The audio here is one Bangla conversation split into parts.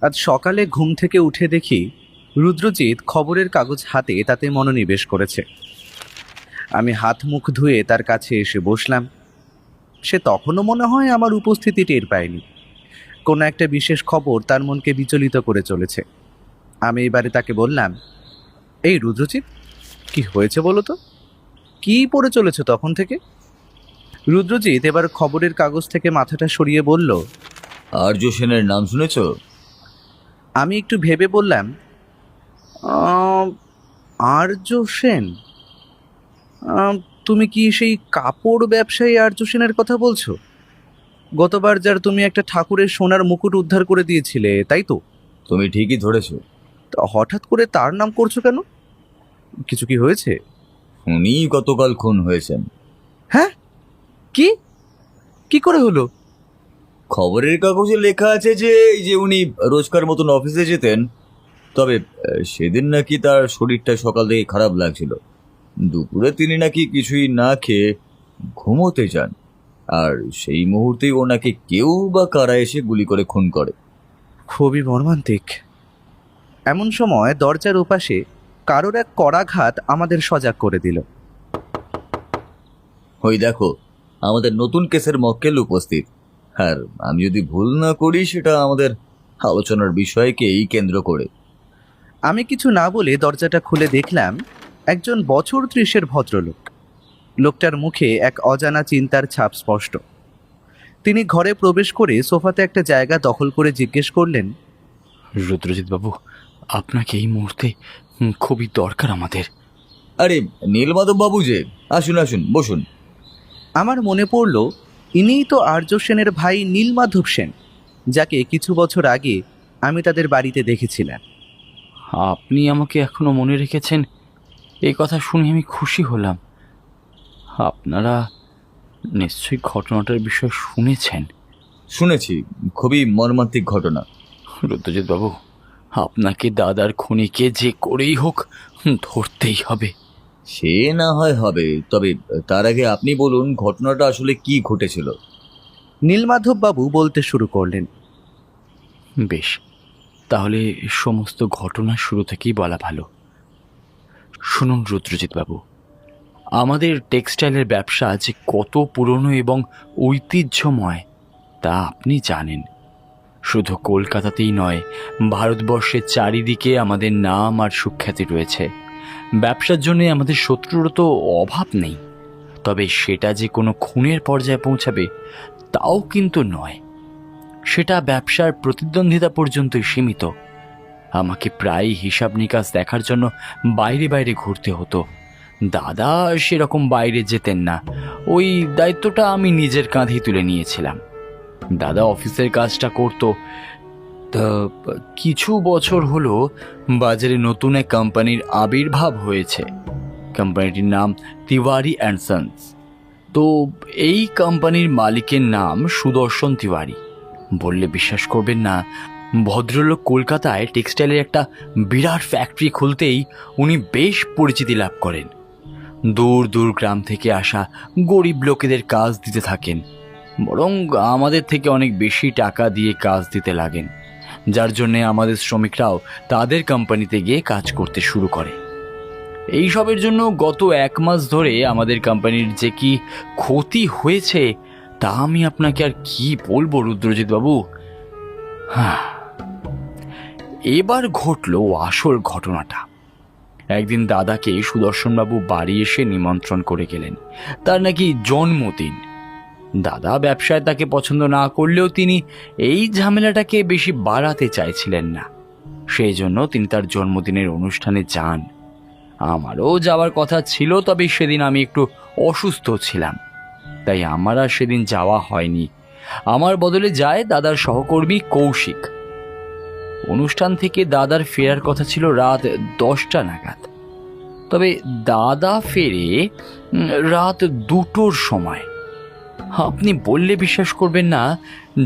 আজ সকালে ঘুম থেকে উঠে দেখি রুদ্রজিৎ খবরের কাগজ হাতে তাতে মনোনিবেশ করেছে। আমি হাত মুখ ধুয়ে তার কাছে এসে বসলাম। সে তখনও মনে হয় আমার উপস্থিতি টের পায়নি। কোনো একটা বিশেষ খবর তার মনকে বিচলিত করে চলেছে। আমি এবারে তাকে বললাম, এই রুদ্রজিৎ, কি হয়েছে বলো তো? কি পড়ে চলেছে তখন থেকে? রুদ্রজিৎ এবার খবরের কাগজ থেকে মাথাটা সরিয়ে বলল, আর্য সেনের নাম শুনেছ? আমি একটু ভেবে বললাম, আর্য সেন? তুমি কি সেই কাপড় ব্যবসায়ী আর্য সেনের কথা বলছো? গতবার যার তুমি একটা ঠাকুরের সোনার মুকুট উদ্ধার করে দিয়েছিলে, তাই তো? তুমি ঠিকই ধরেছ। তা হঠাৎ করে তার নাম করছো কেন? কিছু কি হয়েছে? উনি গতকাল খুন হয়েছেন। হ্যাঁ? কি কি করে হলো? খবরের কাগজে লেখা আছে যে উনি রোজকার মতন অফিসে যেতেন, তবে সেদিন নাকি তার শরীরটা সকাল থেকে খারাপ লাগছিল। দুপুরে তিনি নাকি কিছুই না খেয়ে ঘুমোতে যান, আর সেই মুহূর্তেই ওনাকে কেউ বা কারা এসে গুলি করে খুন করে। খুবই মর্মান্তিক। এমন সময় দরজার ওপাশে কারোর এক করাঘাত আমাদের সজাগ করে দিল। ওই দেখো, আমাদের নতুন কেসের মক্কেল উপস্থিত। আর আমি যদি ভুল না করি, সেটা আমাদের আলোচনার বিষয়কেই কেন্দ্র করে। আমি কিছু না বলে দরজাটা খুলে দেখলাম একজন বছর 30-এর ভদ্রলোক। লোকটার মুখে এক অজানা চিন্তার ছাপ স্পষ্ট। তিনি ঘরে প্রবেশ করে সোফাতে একটা জায়গা দখল করে জিজ্ঞেস করলেন, রুদ্রজিৎ বাবু, আপনাকে এই মুহূর্তে খুবই দরকার আমাদের। আরে নীলমাধব বাবু যে, আসুন আসুন, বসুন। আমার মনে পড়ল ইনিই তো আর্য সেনের ভাই নীলমাধব সেন, যাকে কিছু বছর আগে আমি তাদের বাড়িতে দেখেছিলাম। আপনি আমাকে এখনো মনে রেখেছেন, এই কথা শুনে আমি খুশি হলাম। আপনারা নিশ্চয়ই ঘটনাটার বিষয়ে শুনেছেন। শুনেছি, খুবই মর্মান্তিক ঘটনা। রুদ্রজিৎ বাবু, আপনাকে দাদার খুনিকে যে করেই হোক ধরতেই হবে। সে না হয় হবে, তবে তার আগে আপনি বলুন ঘটনাটা আসলে কি ঘটেছিল। নীলমাধব বাবু বলতে শুরু করলেন, বেশ, তাহলে সমস্ত ঘটনা শুরু থেকেই বলা ভালো। শুনুন রুদ্রজিৎ বাবু, আমাদের টেক্সটাইলের ব্যবসা যে কত পুরনো এবং ঐতিহ্যময় তা আপনি জানেন। শুধু কলকাতাতেই নয়, ভারতবর্ষের চারিদিকে আমাদের নাম আর সুখ্যাতি রয়েছে। ব্যবসার জন্য আমাদের শত্রুর তো অভাব নেই, তবে সেটা যে কোনো খুনের পর্যায়ে পৌঁছাবে তাও কিন্তু নয়। সেটা ব্যবসার প্রতিদ্বন্দ্বিতা পর্যন্তই সীমিত। আমাকে প্রায় হিসাব নিকাশ দেখার জন্য বাইরে বাইরে ঘুরতে হতো। দাদা সেরকম বাইরে যেতেন না, ওই দায়িত্বটা আমি নিজের কাঁধেই তুলে নিয়েছিলাম। দাদা অফিসের কাজটা করতো। তা কিছু বছর হলো বাজারে নতুন এক কোম্পানির আবির্ভাব হয়েছে। কোম্পানিটির নাম তিওয়ারি অ্যান্ড সন্স। তো এই কোম্পানির মালিকের নাম সুদর্শন তিওয়ারি। বললে বিশ্বাস করবেন না, ভদ্রলোক কলকাতায় টেক্সটাইলের একটা বিরাট ফ্যাক্টরি খুলতেই উনি বেশ পরিচিতি লাভ করেন। দূর দূর গ্রাম থেকে আসা গরিব লোকেদের কাজ দিতে থাকেন, বরং আমাদের থেকে অনেক বেশি টাকা দিয়ে কাজ দিতে লাগেন, যার জন্যে আমাদের শ্রমিকরাও তাদের কোম্পানিতে গিয়ে কাজ করতে শুরু করে। এই সবের জন্য গত 1 মাস ধরে আমাদের কোম্পানির যে কি ক্ষতি হয়েছে তা আমি আপনাকে আর কি বলবো রুদ্রজিৎ বাবু। হ্যাঁ, এবার ঘটল আসল ঘটনাটা। একদিন দাদাকে সুদর্শনবাবু বাড়ি এসে নিমন্ত্রণ করে গেলেন। তার নাকি জন্মদিন। দাদা ব্যবসায় তাকে পছন্দ না করলেও তিনি এই ঝামেলাটাকে বেশি বাড়াতে চাইছিলেন না। সেই জন্য তিনি তার জন্মদিনের অনুষ্ঠানে যান। আমারও যাওয়ার কথা ছিল, তবে সেদিন আমি একটু অসুস্থ ছিলাম, তাই আমার আর সেদিন যাওয়া হয়নি। আমার বদলে যায় দাদার সহকর্মী কৌশিক। অনুষ্ঠান থেকে দাদার ফেরার কথা ছিল রাত 10টা নাগাদ, তবে দাদা ফেরে রাত 2টোর সময়। আপনি বললে বিশ্বাস করবেন না,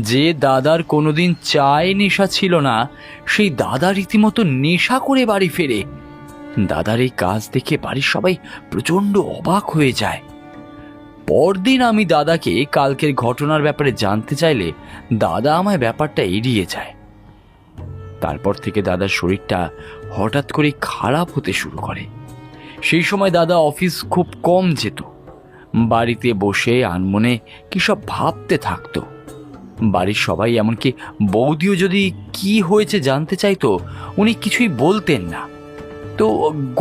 যে দাদার কোনোদিন চায় নেশা ছিল না, সেই দাদা রীতিমতো নেশা করে বাড়ি ফেরে। দাদার এই কাজ দেখে বাড়ির সবাই প্রচণ্ড অবাক হয়ে যায়। পরদিন আমি দাদাকে কালকের ঘটনার ব্যাপারে জানতে চাইলে দাদা আমায় ব্যাপারটা এড়িয়ে যায়। তারপর থেকে দাদার শরীরটা হঠাৎ করে খারাপ হতে শুরু করে। সেই সময় দাদা অফিস খুব কম যেত, বাড়িতে বসে আনমনে কী সব ভাবতে থাকতো। বাড়ির সবাই, এমনকি বৌদিও যদি কি হয়েছে জানতে চাইতো, উনি কিছুই বলতেন না। তো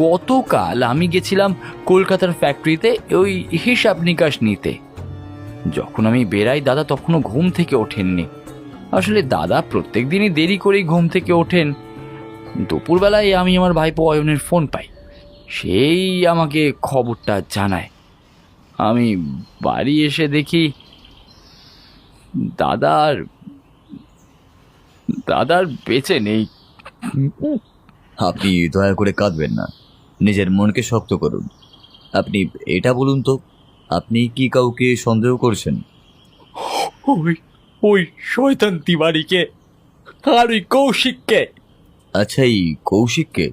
গতকাল আমি গেছিলাম কলকাতার ফ্যাক্টরিতে ওই হিসাব নিকাশ নিতে। যখন আমি বেরাই দাদা তখনও ঘুম থেকে ওঠেননি। আসলে দাদা প্রত্যেক দিনই দেরি করেই ঘুম থেকে ওঠেন। দুপুরবেলায় আমি আমার ভাইপো অয়নের ফোন পাই, সেই আমাকে খবরটা জানায়। আমি বাড়ি এসে দেখি দাদার দাদার বেঁচে নেই। আপনি দয়া করে কাঁদবেন না, নিজের মনকে শক্ত করুন। আপনি এটা বলুন তো, আপনি কি কাউকে সন্দেহ করছেন? ওই ওই শয়তান তিওয়ারিকে আর ওই কৌশিককে। আচ্ছা, এই কৌশিককে?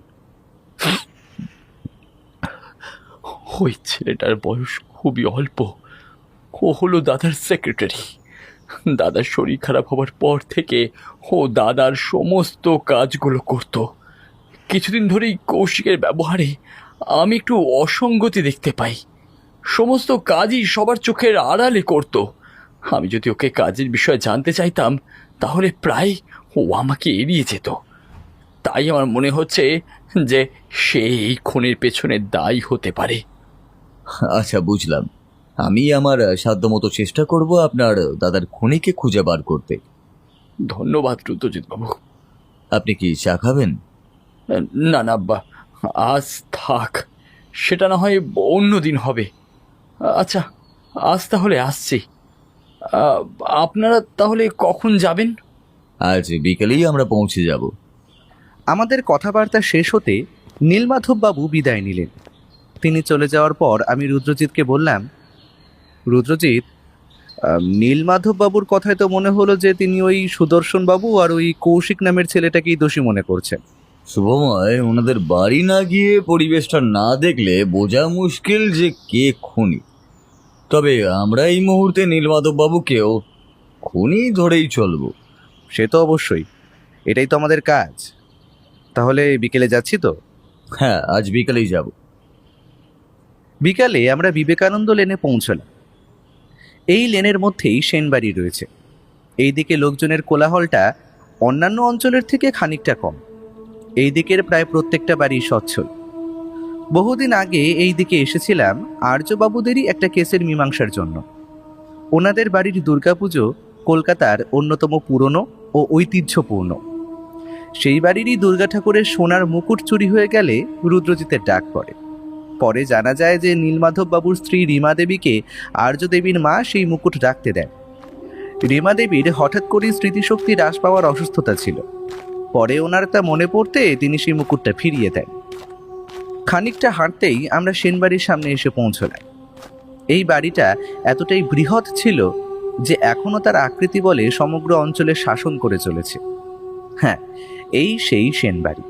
ওই ছেলেটার বয়স খুবই অল্প, ও হলো দাদার সেক্রেটারি। দাদার শরীর খারাপ হওয়ার পর থেকে ও দাদার সমস্ত কাজগুলো করত। কিছুদিন ধরেই কৌশিকের ব্যবহারে আমি একটু অসঙ্গতি দেখতে পাই। সমস্ত কাজই সবার চোখের আড়ালে করত। আমি যদি ওকে কাজের বিষয়ে জানতে চাইতাম, তাহলে প্রায় ও আমাকে এড়িয়ে যেত। তাই আমার মনে হচ্ছে যে সে এই খুনের পেছনে দায়ী হতে পারে। আচ্ছা, বুঝলাম। আমি আমার সাধ্যমতো চেষ্টা করব আপনার দাদার খুনিকে খুঁজে বার করতে। ধন্যবাদ রুদ্রজিৎ বাবু। আপনি কি চা খাবেন? না না আব্বা, আজ থাক, সেটা না হয় অন্য দিন হবে। আচ্ছা, আজ তাহলে আসছি। আপনারা তাহলে কখন যাবেন? আজ বিকেলেই আমরা পৌঁছে যাব। আমাদের কথাবার্তা শেষ হতে নীলমাধববাবু বিদায় নিলেন। তিনি চলে যাওয়ার পর আমি রুদ্রজিৎকে বললাম, রুদ্রজিৎ, নীলমাধববাবুর কথায় তো মনে হলো যে তিনি ওই সুদর্শনবাবু আর ওই কৌশিক নামের ছেলেটাকেই দোষী মনে করছেন। শুভময়, ওনাদের বাড়ি না গিয়ে পরিবেশটা না দেখলে বোঝা মুশকিল যে কে খুনি। তবে আমরা এই মুহূর্তে নীলমাধববাবুকেও খুনি ধরেই চলবো। সে তো অবশ্যই, এটাই তো আমাদের কাজ। তাহলে বিকেলে যাচ্ছি তো? হ্যাঁ, আজ বিকেলেই যাব। বিকালে আমরা বিবেকানন্দ লেনে পৌঁছলাম। এই লেনের মধ্যেই সেনবাড়ি রয়েছে। এই দিকে লোকজনের কোলাহলটা অন্যান্য অঞ্চলের থেকে খানিকটা কম। এই দিকের প্রায় প্রত্যেকটা বাড়ি সচ্ছল। বহুদিন আগে এই দিকে এসেছিলাম আর্যবাবুদেরই একটা কেসের মীমাংসার জন্য। ওনাদের বাড়ির দুর্গাপুজো কলকাতার অন্যতম পুরনো ও ঐতিহ্যপূর্ণ। সেই বাড়িরই দুর্গা ঠাকুরের সোনার মুকুট চুরি হয়ে গেলে রুদ্রজিতের ডাক পড়ে। পরে জানা যায় যে নীলমাধববাবুর স্ত্রী রীমা দেবীকে আর্য দেবীর মা সেই মুকুট রাখতে দেন। রীমা দেবীর হঠাৎ করে স্মৃতিশক্তি হ্রাস পাওয়ার অসুস্থতা ছিল। পরে ওনার তা মনে পড়তে তিনি সেই মুকুটটা ফিরিয়ে দেন। খানিকটা হাঁটতেই আমরা সেনবাড়ির সামনে এসে পৌঁছলাম। এই বাড়িটা এতটাই বৃহৎ ছিল যে এখনও তার আকৃতি বলে সমগ্র অঞ্চলে শাসন করে চলেছে। হ্যাঁ, এই সেই সেনবাড়ি,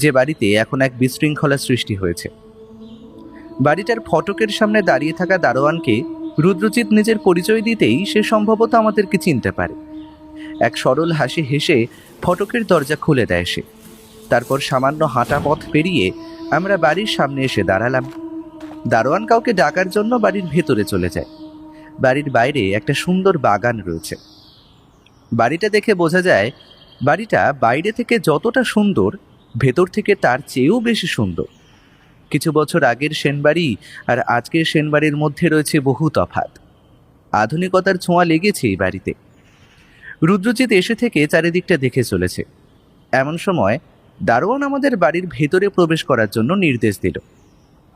যে বাড়িতে এখন এক বিশৃঙ্খলা সৃষ্টি হয়েছে। বাড়িটার ফটকের সামনে দাঁড়িয়ে থাকা দারোয়ানকে রুদ্রজিৎ নিজের পরিচয় দিতেই সে সম্ভবত আমাদেরকে চিনতে পারে। এক সরল হাসি হেসে ফটকের দরজা খুলে দেয় সে। তারপর সামান্য হাঁটা পথ পেরিয়ে আমরা বাড়ির সামনে এসে দাঁড়ালাম। দারোয়ান কাউকে ডাকার জন্য বাড়ির ভেতরে চলে যায়। বাড়ির বাইরে একটা সুন্দর বাগান রয়েছে। বাড়িটা দেখে বোঝা যায় বাড়িটা বাইরে থেকে যতটা সুন্দর, ভেতর থেকে তার চেয়েও বেশি সুন্দর। কিছু বছর আগের সেনবাড়ি আর আজকের সেনবাড়ির মধ্যে রয়েছে বহু তফাৎ। আধুনিকতার ছোঁয়া লেগেছে এই বাড়িতে। রুদ্রজিৎ এসে থেকে চারিদিকটা দেখে চলেছে। এমন সময় দারোয়ান আমাদের বাড়ির ভেতরে প্রবেশ করার জন্য নির্দেশ দিল।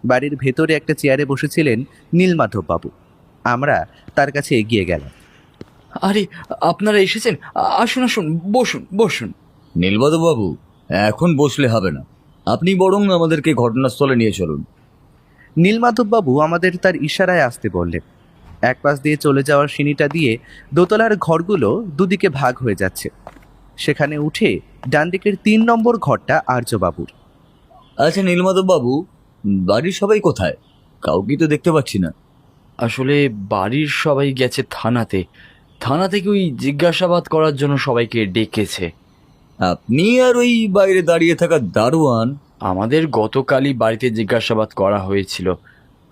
বাড়ির ভেতরে একটা চেয়ারে বসেছিলেন নীলমাধববাবু। আমরা তার কাছে এগিয়ে গেলাম। আরে, আপনারা এসেছেন, আসুন আসুন, বসুন বসুন। নীলমাধববাবু, এখন বসলে হবে না, আপনি বরং আমাদেরকে ঘটনাস্থলে নিয়ে চলুন। নীলমাধববাবু আমাদের তার ইশারায় আসতে বললেন। এক পাশ দিয়ে চলে যাওয়ার সিঁড়িটা দিয়ে দোতলার ঘরগুলো দুদিকে ভাগ হয়ে যাচ্ছে। সেখানে উঠে ডান দিকের 3 নম্বর ঘরটা আর্যবাবুর। আচ্ছা নীলমাধববাবু, বাড়ির সবাই কোথায়? কাউকে তো দেখতে পাচ্ছি না। আসলে বাড়ির সবাই গেছে থানাতে। থানা থেকে ওই জিজ্ঞাসাবাদ করার জন্য সবাইকে ডেকেছে। আপনি আর ওই বাইরে দাঁড়িয়ে থাকা দারোয়ান। আমাদের গতকালই বাড়িতে জিজ্ঞাসাবাদ করা হয়েছিল।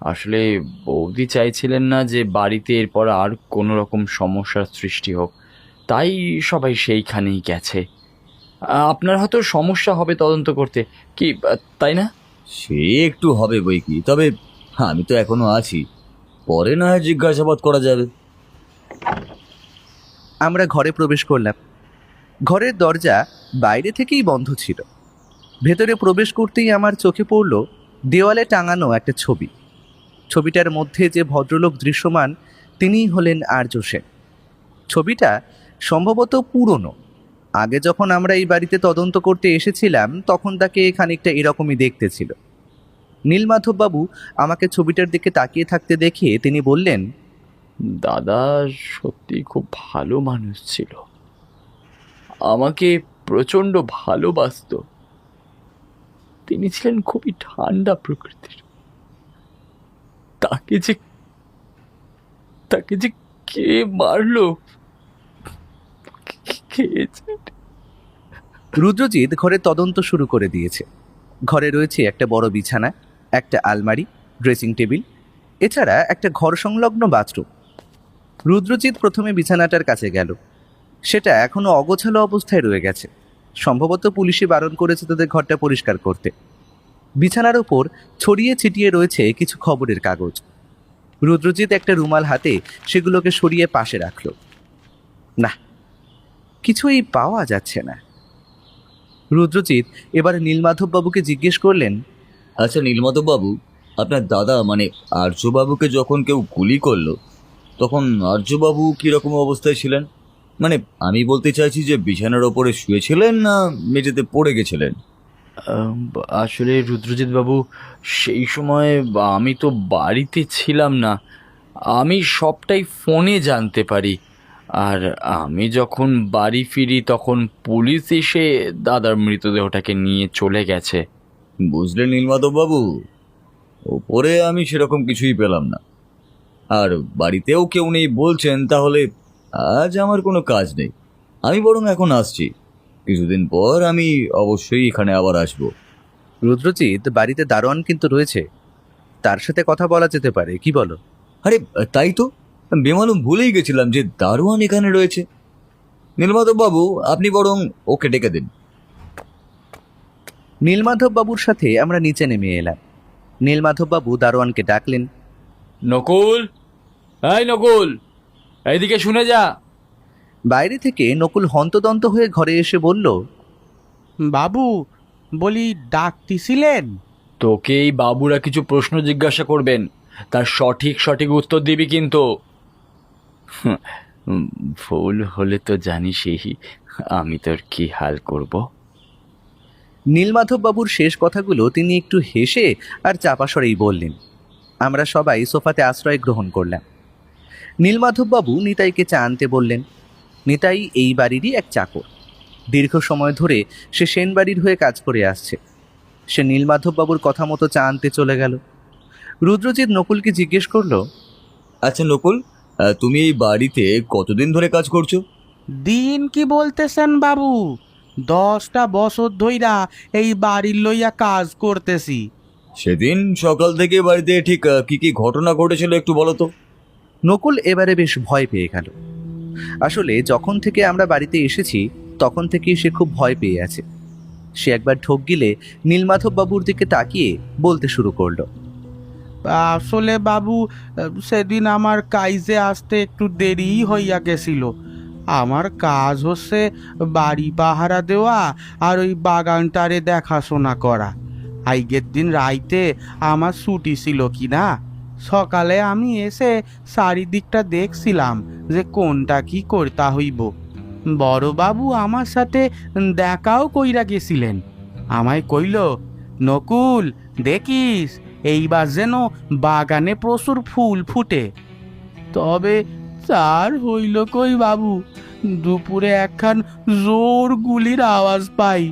আসলে বৌদি চাইছিলেন না যে বাড়িতে এরপর আর কোনো রকম সমস্যার সৃষ্টি হোক, তাই সবাই সেইখানেই গেছে। আপনার হয়তো সমস্যা হবে তদন্ত করতে, কি তাই না? সে একটু হবে বই কি, তবে আমি তো এখনো আছি, পরে না হয় জিজ্ঞাসাবাদ করা যাবে। আমরা ঘরে প্রবেশ করলাম। ঘরের দরজা বাইরে থেকেই বন্ধ ছিল। ভেতরে প্রবেশ করতেই আমার চোখে পড়ল দেওয়ালে টাঙানো একটা ছবি। ছবিটার মধ্যে যে ভদ্রলোক দৃশ্যমান তিনিই হলেন আর্য সেন। ছবিটা সম্ভবত পুরনো। আগে যখন আমরা এই বাড়িতে তদন্ত করতে এসেছিলাম তখন তাকে খানিকটা এরকমই দেখতে ছিল। নীলমাধববাবু আমাকে ছবিটার দিকে তাকিয়ে থাকতে দেখে তিনি বললেন, দাদা সত্যি খুব ভালো মানুষ ছিল, আমাকে প্রচণ্ড ভালোবাসতো। তিনি ছিলেন খুবই ঠান্ডা প্রকৃতির। তাকে যে কে মারলো, কে জানে। রুদ্রজিৎ ঘরে তদন্ত শুরু করে দিয়েছে। ঘরে রয়েছে একটা বড় বিছানা, একটা আলমারি, ড্রেসিং টেবিল, এছাড়া একটা ঘর সংলগ্ন বাথরুম। রুদ্রজিৎ প্রথমে বিছানাটার কাছে গেল। সেটা এখনো অগোছালো অবস্থায় রয়ে গেছে। সম্ভবত পুলিশে বারণ করেছে তাদের ঘরটা পরিষ্কার করতে। বিছানার ওপর ছড়িয়ে ছিটিয়ে রয়েছে কিছু খবরের কাগজ। রুদ্রজিৎ একটা রুমাল হাতে সেগুলোকে সরিয়ে পাশে রাখল। না, কিছুই পাওয়া যাচ্ছে না। রুদ্রজিৎ এবার নীলমাধববাবুকে জিজ্ঞেস করলেন, আচ্ছা নীলমাধববাবু, আপনার দাদা মানে আর্যবাবুকে যখন কেউ গুলি করলো তখন আর্যবাবু কীরকম অবস্থায় ছিলেন? মানে আমি বলতে চাইছি যে বিছানার ওপরে শুয়েছিলেন না মেঝেতে পড়ে গেছিলেন? আসলে রুদ্রজিৎ বাবু, সেই সময় আমি তো বাড়িতে ছিলাম না। আমি সবটাই ফোনে জানতে পারি। আর আমি যখন বাড়ি ফিরি তখন পুলিশ এসে দাদার মৃতদেহটাকে নিয়ে চলে গেছে। বুঝলেন নীলমাধববাবু, ওপরে আমি সেরকম কিছুই পেলাম না। আর বাড়িতেও কেউ নেই বলছেন, তাহলে আজ আমার কোনো কাজ নেই। আমি বরং এখন আসছি, কিছুদিন পর আমি অবশ্যই এখানে আবার আসব। রুদ্রজিৎ, বাড়িতে দারোয়ান কিন্তু রয়েছে, তার সাথে কথা বলা যেতে পারে, কি বলো? আরে তাই তো, বেমালুম ভুলেই গেছিলাম যে দারোয়ান এখানে রয়েছে। নীলমাধববাবু, আপনি বরং ওকে ডেকে দিন। নীলমাধববাবুর সাথে আমরা নিচে নেমে এলাম। নীলমাধববাবু দারোয়ানকে ডাকলেন, নকুল, এই নকুল, এইদিকে শুনে যা। বাইরে থেকে নকুল হন্তদন্ত হয়ে ঘরে এসে বলল, বাবু, বলি ডাকতেছিলেন? তোকে এই বাবুরা কিছু প্রশ্ন জিজ্ঞাসা করবেন, তার সঠিক উত্তর দিবি কিন্তু। ভুল হলে তো জানিসই আমি তোর কি হাল করব। নীলমাধববাবুর শেষ কথাগুলো তিনি একটু হেসে আর চাপা স্বরেই বললেন। আমরা সবাই সোফাতে আশ্রয় গ্রহণ করলাম। নীলমাধববাবু নিতাইকে চা আনতে বললেন। নিতাই এই বাড়িরই এক চাকর। দীর্ঘ সময় ধরে সে সেনবাড়ির হয়ে কাজ করে আসছে। সে নীলমাধববাবুর কথা মতো চা আনতে চলে গেল। রুদ্রজিৎ নকুলকে জিজ্ঞেস করলো, আচ্ছা নকুল, তুমি এই বাড়িতে কতদিন ধরে কাজ করছো? দিন কি বলতেছেন বাবু? 10টা বছর ধইরা এই বাড়ির লইয়া কাজ করতেছি। সেদিন সকাল থেকে বাড়িতে ঠিক কি কি ঘটনা ঘটেছিল একটু বলো তো। নকুল এবারে বেশ ভয় পেয়ে গেল। আসলে যখন থেকে আমরা বাড়িতে এসেছি তখন থেকেই সে খুব ভয় পেয়ে আছে। সে একবার ঢোক গিলে নীলমাধববাবুর দিকে তাকিয়ে বলতে শুরু করলো, আসলে বাবু, সেদিন আমার কাজে আসতে একটু দেরি হইয়া গেছিল। আমার কাজ হচ্ছে বাড়ি পাহারা দেওয়া আর ওই বাগানটারে দেখাশোনা করা। আইগের দিন রাইতে আমার ছুটি ছিল কি না, সকালে আমি এসে চারিদিকটা দেখছিলাম যে কোনটা কি করতা হইব। বড়বাবু আমার সাথে দেখাও কইরা গেছিলেন। আমায় কইল, নকুল দেখিস এইবার যেন বাগানে প্রচুর ফুল ফুটে। তবে তার হইল কই বাবু, দুপুরে একখান জোর গুলির আওয়াজ পাই।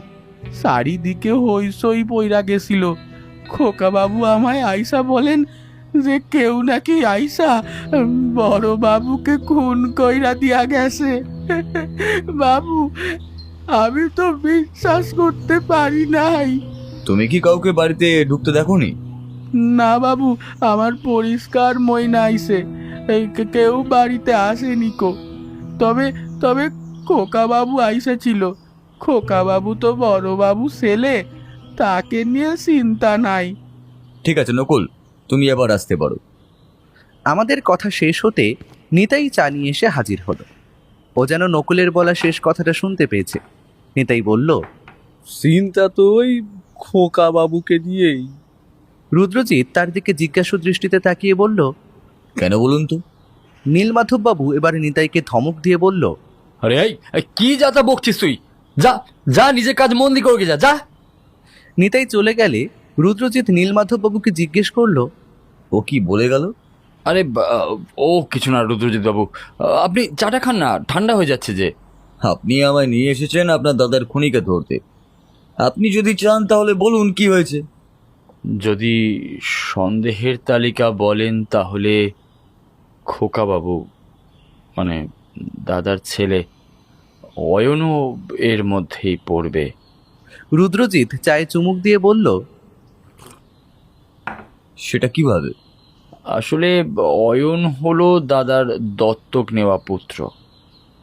চারিদিকে হইচই পইরা গেছিল। খোকা বাবু আমায় আইসা বলেন যে কেউ নাকি আইসা বড় বাবুকে খুন কইরা দিয়া গেছে। বাবু, আমি তো বিশ্বাস করতে পারি নাই। তুমি কি কাউকে বাড়িতে ঢুকতে দেখোনি? না বাবু, আমার পরিষ্কার মনে আইছে কেউ বাড়িতে আসেনি কো। তবে তবে খোকা বাবু আইসেছিল। খোকা বাবু তো বড় বাবু ছেলে, তাকে নিয়ে চিন্তা নাই। ঠিক আছে নকুল, তুমি এবার আসতে পারো। আমাদের কথা শেষ হতে নিতাই চা নিয়ে এসে হাজির হলো। ও যেন নকুলের বলা শেষ কথাটা শুনতে পেয়েছে। নিতাই বলল, চিন্তা তো ওই খোকা বাবুকে নিয়েই। রুদ্রজিৎ তার দিকে জিজ্ঞাসু দৃষ্টিতে তাকিয়ে বলল, কেন বলুন তো? নীলমাধববাবু এবার নিতাইকে ধমক দিয়ে বলল, আরে এই কি যাতা বকছিস তুই? যা যা, নিজের কাজ মন দিয়ে করে যা যা। নিতাই চলে গেলে রুদ্রজিৎ নীলমাধববাবুকে জিজ্ঞেস করলো, ও কি বলে গেল? আরে ও কিছু না রুদ্রজিৎ বাবু, আপনি চাটা খান না, ঠান্ডা হয়ে যাচ্ছে যে। আপনি আমায় নিয়ে এসেছেন আপনার দাদার খুনিকে ধরতে। আপনি যদি চান তাহলে বলুন কি হয়েছে। যদি সন্দেহের তালিকা বলেন তাহলে খোকা বাবু, মানে দাদার ছেলে অয়নও এর মধ্যেই পড়বে। রুদ্রজিৎ চায়ে চুমুক দিয়ে বলল, সেটা কিভাবে? আসলে অয়ন হলো দাদার দত্তক নেওয়া পুত্র।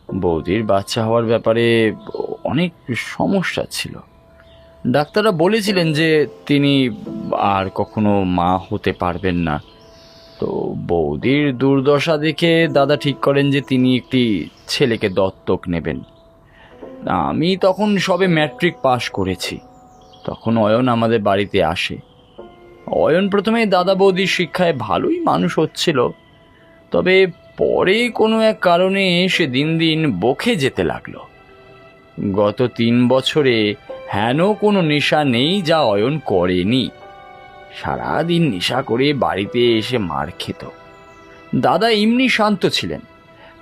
বৌদির বাচ্চা হওয়ার ব্যাপারে অনেক সমস্যা ছিল। ডাক্তাররা বলেছিলেন যে তিনি আর কখনো মা হতে পারবেন না। তো বৌদির দুর্দশা দেখে দাদা ঠিক করেন যে তিনি একটি ছেলেকে দত্তক নেবেন। আমি তখন সবে ম্যাট্রিক পাশ করেছি। তখন অয়ন আমাদের বাড়িতে আসে। অয়ন প্রথমে দাদা বৌদির শিক্ষায় ভালোই মানুষ হচ্ছিল, তবে পরে কোনো এক কারণে সে দিন দিন বকে যেতে লাগলো। গত 3 বছরে হেন কোনো নেশা নেই যা অয়ন করেনি। সারাদিন নেশা করে বাড়িতে এসে মার খেত। দাদা এমনি শান্ত ছিলেন,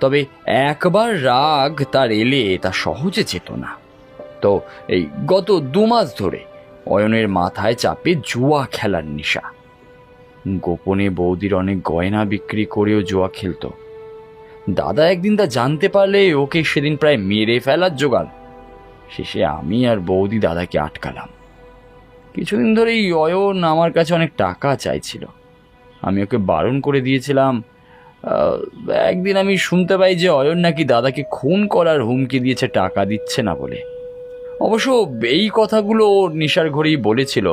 তবে একবার রাগ তার এলে তা সহজে যেত না। তো এই গত 2 মাস ধরে অয়নের মাথায় চাপে জুয়া খেলার নেশা। গোপনে বৌদির অনেক গয়না বিক্রি করেও জুয়া খেলতো। দাদা একদিন তা জানতে পারলে ওকে সেদিন প্রায় মেরে ফেলার জোগাড়। শেষে আমি আর বৌদি দাদাকে আটকালাম। কিছুদিন ধরেই অয়ন আমার কাছে অনেক টাকা চাইছিল। আমি ওকে বারণ করে দিয়েছিলাম। একদিন আমি শুনতে পাই যে অয়ন নাকি দাদাকে খুন করার হুমকি দিয়েছে টাকা দিচ্ছে না বলে। অবশ্য এই কথাগুলো ও নেশার ঘরেই বলেছিল।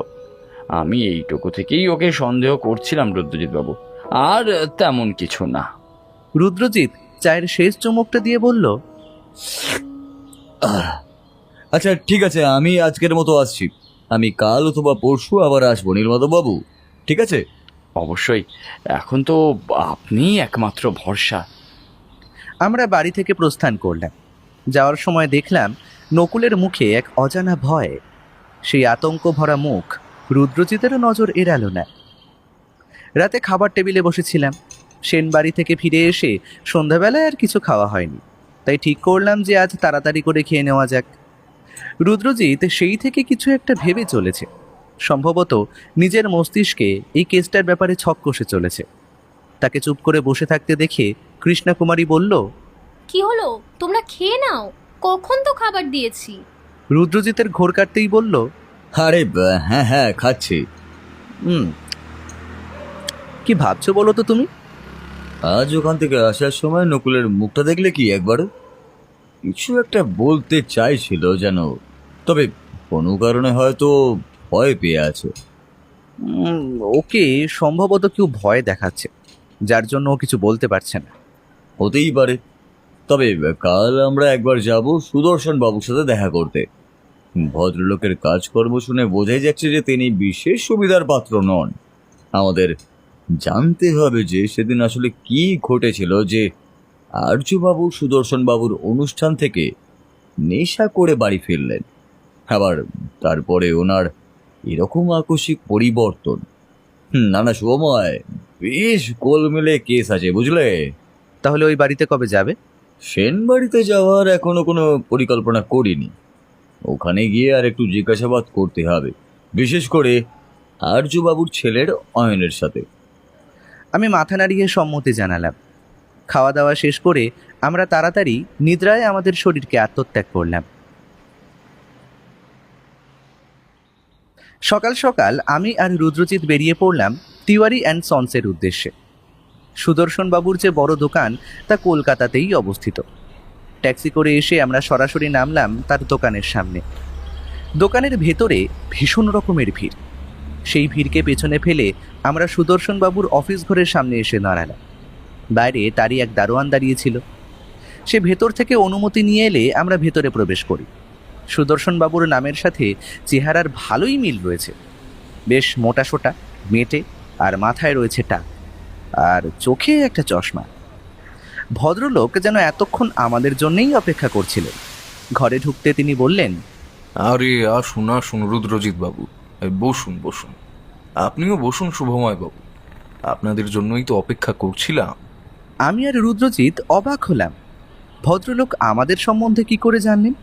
আমি এইটুকু থেকেই ওকে সন্দেহ করছিলাম রুদ্রজিৎ বাবু, আর তেমন কিছু না। রুদ্রজিৎ চায়ের শেষ চুমুকটা দিয়ে বলল, আচ্ছা ঠিক আছে, আমি আজকের মতো আসছি। আমি কাল অথবা পরশু আবার আসবো নীলমাধববাবু, ঠিক আছে? অবশ্যই, এখন তো আপনি একমাত্র ভরসা। আমরা বাড়ি থেকে প্রস্থান করলাম। যাওয়ার সময় দেখলাম নকুলের মুখে এক অজানা ভয়। সেই আতঙ্ক ভরা মুখ রুদ্রজিতেরও নজর এড়ালো না। রাতে খাবার টেবিলে বসেছিলাম। সেন বাড়ি থেকে ফিরে এসে সন্ধ্যাবেলায় আর কিছু খাওয়া হয়নি, তাই ঠিক করলাম যে আজ তাড়াতাড়ি করে খেয়ে নেওয়া যাক। রুদ্রজিৎ সেই থেকে কিছু একটা ভেবে চলেছে। সম্ভবত নিজের মস্তিষ্কে এই কেসটার ব্যাপারে ছক কষে চলেছে। তাকে চুপ করে বসে থাকতে দেখে কৃষ্ণা কুমারী বলল, কি হলো, তোমরা খেয়ে নাও, কখন তো খাবার দিয়েছি। রুদ্রজিতের ঘোর কাটতেই বলল, আরে হ্যাঁ হ্যাঁ খাচ্ছি। হুম, কি ভাবছো বলো তো তুমি? আজ ওখান থেকে আসার সময় নকুলের মুখটা দেখলে কি একবার কিছু একটা বলতে চাইছিল যেন, তবে কোনো কারণে হয়তো ভয় পেয়ে আছে। ওকে সম্ভবত কেউ ভয় দেখাচ্ছে, যার জন্য ও কিছু বলতে পারছে না। হতেই পারে। তবে কাল আমরা একবার যাব সুদর্শন বাবুর সাথে দেখা করতে। ভদ্রলোকের কাজকর্ম শুনে বোঝাই যাচ্ছে যে তিনি বিশেষ সুবিধার পাত্র নন। আমাদের জানতে হবে যে সেদিন আসলে কি ঘটেছিল যে আর্যবাবু সুদর্শন বাবুর অনুষ্ঠান থেকে নেশা করে বাড়ি ফিরলেন, আবার তারপরে ওনার এরকম আকস্মিক পরিবর্তন। না না সময় বেশ গোলমেলে কেস আছে বুঝলে। তাহলে ওই বাড়িতে কবে যাবে? সেন বাড়িতে যাওয়ার এখনো কোনো পরিকল্পনা করিনি। ওখানে গিয়ে আর একটু জিজ্ঞাসাবাদ করতে হবে, বিশেষ করে আর্যবাবুর ছেলের অয়নের সাথে। আমি মাথা নাড়িয়ে সম্মতি জানালাম। খাওয়া দাওয়া শেষ করে আমরা তাড়াতাড়ি নিদ্রায় আমাদের শরীরকে আত্মত্যাগ করলাম। সকাল সকাল আমি আর রুদ্রজিৎ বেরিয়ে পড়লাম তিওয়ারি অ্যান্ড সন্সের উদ্দেশ্যে। সুদর্শন বাবুর যে বড় দোকান তা কলকাতাতেই অবস্থিত। ট্যাক্সি করে এসে আমরা সরাসরি নামলাম তার দোকানের সামনে। দোকানের ভেতরে ভীষণ রকমের ভিড়। সেই ভিড়কে পেছনে ফেলে আমরা সুদর্শন বাবুর অফিস ঘরের সামনে এসে দাঁড়ালাম। বাইরে তারই এক দারোয়ান দাঁড়িয়েছিল। সে ভেতর থেকে অনুমতি নিয়ে এলে আমরা ভেতরে প্রবেশ করি। সুদর্শন বাবুর নামের সাথে চেহারার ভালোই মিল রয়েছে। বেশ মোটাসোটা, মেটে, আর মাথায় রয়েছে টাক, আর চোখে একটা চশমা। ভদ্রলোক যেন এতক্ষণ আমাদের জন্যই অপেক্ষা করছিলেন। ঘরে ঢুকতে তিনি বললেন, আরে আসুন আসুন রুদ্রজিৎ বাবু, এই বসুন বসুন। আপনিও বসুন শুভময় বাবু, আপনাদের জন্যই তো অপেক্ষা করছিলাম। আমি আর রুদ্রজিৎ অবাক হলাম। ভদ্রলোক আমাদের সম্বন্ধে কি করে জানলেন?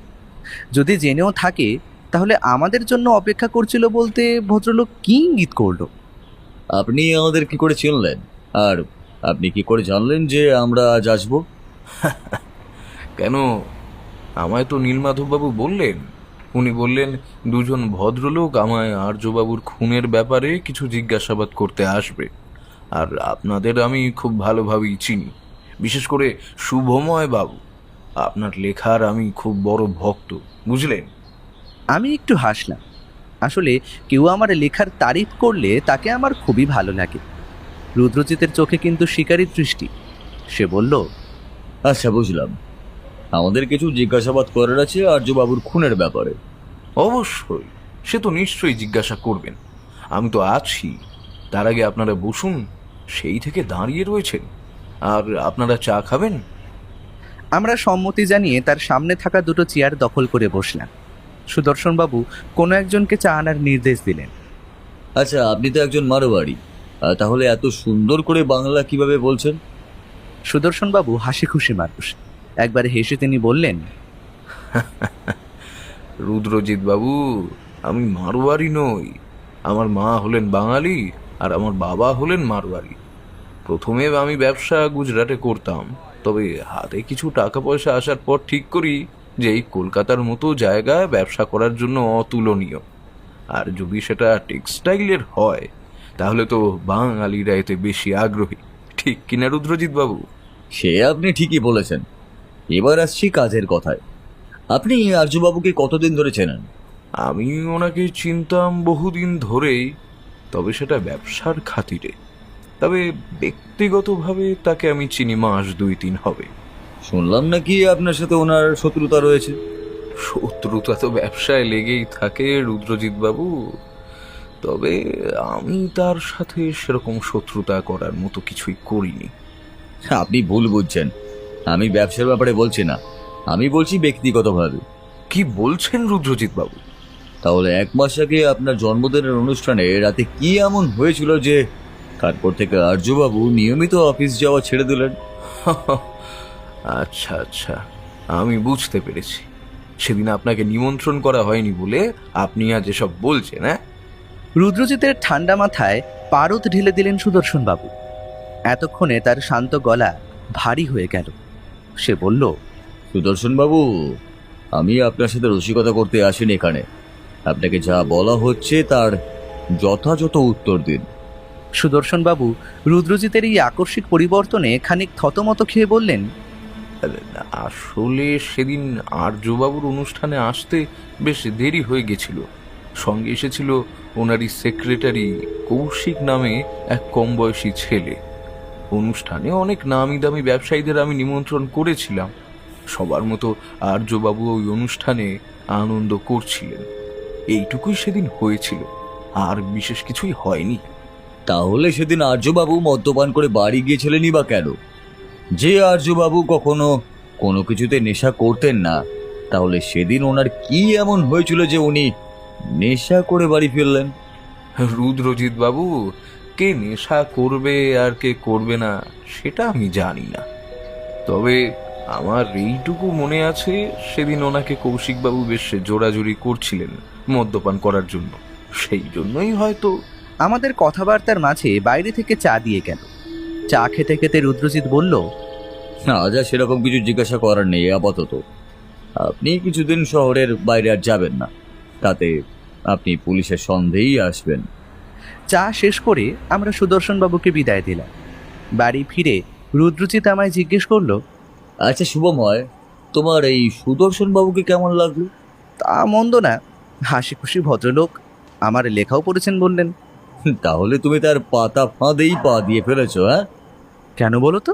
যদি জেনেও থাকে তাহলে আমাদের জন্য অপেক্ষা করছিল বলতে ভদ্রলোক কি ইঙ্গিত করলো? আপনি আমাদের কি করে চিনলেন, আর আপনি কি করে জানলেন যে আমরা আজ আসবো? কেন, আমায় তো নীলমাধববাবু বললেন। উনি বললেন দুজন ভদ্রলোক আমায় আর্যবাবুর খুনের ব্যাপারে কিছু জিজ্ঞাসাবাদ করতে আসবে। আর আপনাদের আমি খুব ভালোভাবেই চিনি, বিশেষ করে শুভময় বাবু। আপনার লেখার আমি খুব বড় ভক্ত, বুঝলেন? আমি একটু হাসলাম। আসলে কেউ আমার লেখার তারিফ করলে তাকে আমার খুবই ভালো লাগে। রুদ্রজিতের চোখে কিন্তু শিকারী দৃষ্টি। সে বলল, আচ্ছা, বুঝলাম। আমাদের কিছু জিজ্ঞাসাবাদ করার আছে আর্যবাবুর খুনের ব্যাপারে। অবশ্যই, সে তো নিশ্চয়ই জিজ্ঞাসা করবেন। আমি তো আছি। তার আগে আপনারা বসুন। সেই থেকে দাঁড়িয়ে রয়েছেন। আর আপনারা চা খাবেন? আমরা সম্মতি জানিয়ে তার সামনে থাকা দুটো চেয়ার দখল করে বসলাম। সুদর্শনবাবু কোনো একজনকে চা আনার নির্দেশ দিলেন। আচ্ছা, আপনি তো একজন মারোয়াড়ি, তাহলে এত সুন্দর করে বাংলা কিভাবে বলছেন? সুদর্শনবাবু হাসি খুশি মানুষ। একবার হেসে তিনি বললেন, রুদ্রজিৎ বাবু, আমি মারোয়ারি নই। আমার মা হলেন বাঙালি আর আমার বাবা হলেন মারোয়ারি। প্রথমে আমি ব্যবসা গুজরাটে করতাম, তবে হাতে কিছু টাকা পয়সা আসার পর ঠিক করি যে এই কলকাতার মতো জায়গায় ব্যবসা করার জন্য অতুলনীয়। আর যদি সেটা টেক্সটাইলের হয় তাহলে তো বাঙালিরা এতে বেশি আগ্রহী। ঠিক কিনা রুদ্রজিৎ বাবু? সে আপনি ঠিকই বলেছেন। এবার আসছি কাজের কথায়। আপনি আর্যবাবুকে কতদিন ধরে চেনেন? আমি ওনাকে চিনতাম বহুদিন ধরেই, তবে সেটা ব্যবসার খাতিরে। তবে ব্যক্তিগতভাবে তাকে আমি চিনি মাস 2-3 হবে। শুনলাম নাকি আপনার সাথে ওনার শত্রুতা রয়েছে। শত্রুতা তো ব্যবসায় লেগেই থাকে রুদ্রজিৎ বাবু, তবে আমি তার সাথে সেরকম শত্রুতা করার মতো কিছুই করিনি। আপনি ভুল বুঝছেন। আমি ব্যবসার ব্যাপারে বলছি না, আমি বলছি ব্যক্তিগতভাবে। কি বলছেন রুদ্রজিৎ বাবু? তাহলে 1 মাস আগে আপনার জন্মদিনের অনুষ্ঠানে রাতে কি এমন হয়েছিল যে তারপর থেকে আর্যবাবু নিয়মিত অফিস যাওয়া ছেড়ে দিলেন? আচ্ছা আচ্ছা, আমি বুঝতে পেরেছি। সেদিন আপনাকে নিমন্ত্রণ করা হয়নি বলে আপনি আজ এসব বলছেন, হ্যাঁ? রুদ্রজিতের ঠান্ডা মাথায় পারদ ঢেলে দিলেন সুদর্শনবাবু। এতক্ষণে তার শান্ত গলা ভারী হয়ে গেল। সে বলল, সুদর্শন বাবু, আমি আপনার সাথে রসিকতা করতে আসিনি এখানে। আপনাকে যা বলা হচ্ছে তার যথাযথ উত্তর দিন। সুদর্শনবাবু রুদ্রজিতের এই আকস্মিক পরিবর্তনে খানিক থতমত খেয়ে বললেন, আসলে সেদিন আর্যবাবুর অনুষ্ঠানে আসতে বেশ দেরি হয়ে গেছিল। সঙ্গে এসেছিল ওনারই সেক্রেটারি কৌশিক নামে এক কম বয়সী ছেলে। অনুষ্ঠানে অনেক নামি দামি ব্যবসায়ীদের আমি নিমন্ত্রণ করেছিলাম। সবার মতো আর্যবাবু ওই অনুষ্ঠানে আনন্দ করছিলেন। এইটুকুই সেদিন হয়েছিল, আর বিশেষ কিছুই হয়নি। তাহলে সেদিন আর্যবাবু মদ্যপান করে বাড়ি গিয়েছিলেনই বা কেন? যে আর্যবাবু কখনো কোনো কিছুতে নেশা করতেন না, তাহলে সেদিন ওনার কি এমন হয়েছিল যে উনি নেশা করে বাড়ি ফিরলেন? রুদ্রজিৎ বাবু, কে নেশা করবে আর কে করবে না সেটা আমি জানি না, তবে আমার এইটুকু মনে আছে সেদিন ওনাকে কৌশিকবাবু বেশ জোরাজুরি করছিলেন মদ্যপান করার জন্য। সেই জন্যই হয়তো। আমাদের কথাবার্তার মাঝে বাইরে থেকে চা দিয়ে গেল। চা খেতে খেতে রুদ্রজিৎ বলল, আজ আর সেরকম কিছু জিজ্ঞাসা করার নেই আপাতত। আপনি কিছুদিন শহরের বাইরে আর যাবেন না, তাতে আপনি পুলিশের সন্দেহেই আসবেন। চা শেষ করে আমরা সুদর্শন বাবুকে বিদায় দিলাম। বাড়ি ফিরে রুদ্রজিৎ আমায় জিজ্ঞেস করলো, আচ্ছা শুভময়, তোমার এই সুদর্শন বাবুকে কেমন লাগলো? তা মন্দ না, হাসি খুশি ভদ্রলোক, আমার লেখাও পড়েছেন বললেন। তাহলে তুমি তার পাতা ফাঁদেই পা দিয়ে ফেলেছো, হ্যাঁ? কেন বলো তো?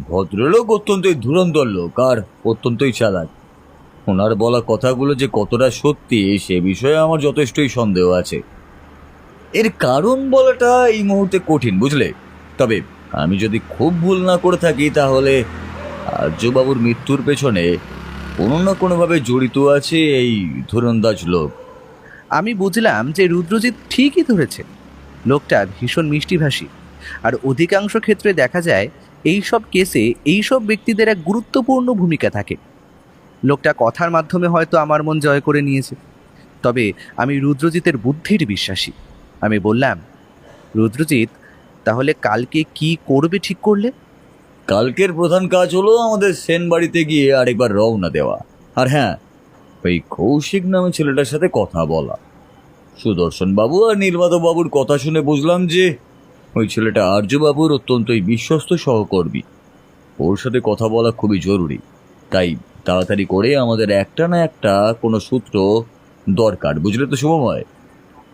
ভদ্রলোক অত্যন্তই ধুরন্ধর লোক আর অত্যন্তই চালাক। ওনার বলা কথাগুলো যে কতটা সত্যি সে বিষয়ে আমার যথেষ্টই সন্দেহ আছে। এর কারণ বলাটা এই মুহূর্তে কঠিন, বুঝলে? তবে আমি যদি খুব ভুল না করে থাকি তাহলে আর্যবাবুর মৃত্যুর পেছনে কোনো না কোনোভাবে জড়িত আছে এই ধুরন্দাজ লোক। আমি বুঝলাম যে রুদ্রজিৎ ঠিকই ধরেছে। লোকটা ভীষণ মিষ্টিভাষী, আর অধিকাংশ ক্ষেত্রে দেখা যায় এই সব কেসে এই সব ব্যক্তিদের এক গুরুত্বপূর্ণ ভূমিকা থাকে। লোকটা কথার মাধ্যমে হয়তো আমার মন জয় করে নিয়েছে। তবে আমি রুদ্রজিতের বুদ্ধির বিশ্বাসী। আমি বললাম, রুদ্রজিৎ, তাহলে কালকে কি করবে ঠিক করলে? কালকের প্রধান কাজ হলো আমাদের সেন বাড়িতে গিয়ে আরেকবার রওনা দেওয়া, আর হ্যাঁ, ওই কৌশিক নামে ছেলেটার সাথে কথা বলা। সুদর্শন বাবু আর নীলমাধব বাবুর কথা শুনে বুঝলাম যে ওই ছেলেটা আর্যবাবুর অত্যন্তই বিশ্বস্ত সহকর্মী। ওর সাথে কথা বলা খুবই জরুরি, তাই তাড়াতাড়ি করে আমাদের একটা না একটা কোনো সূত্র দরকার, বুঝলে তো শুভময়?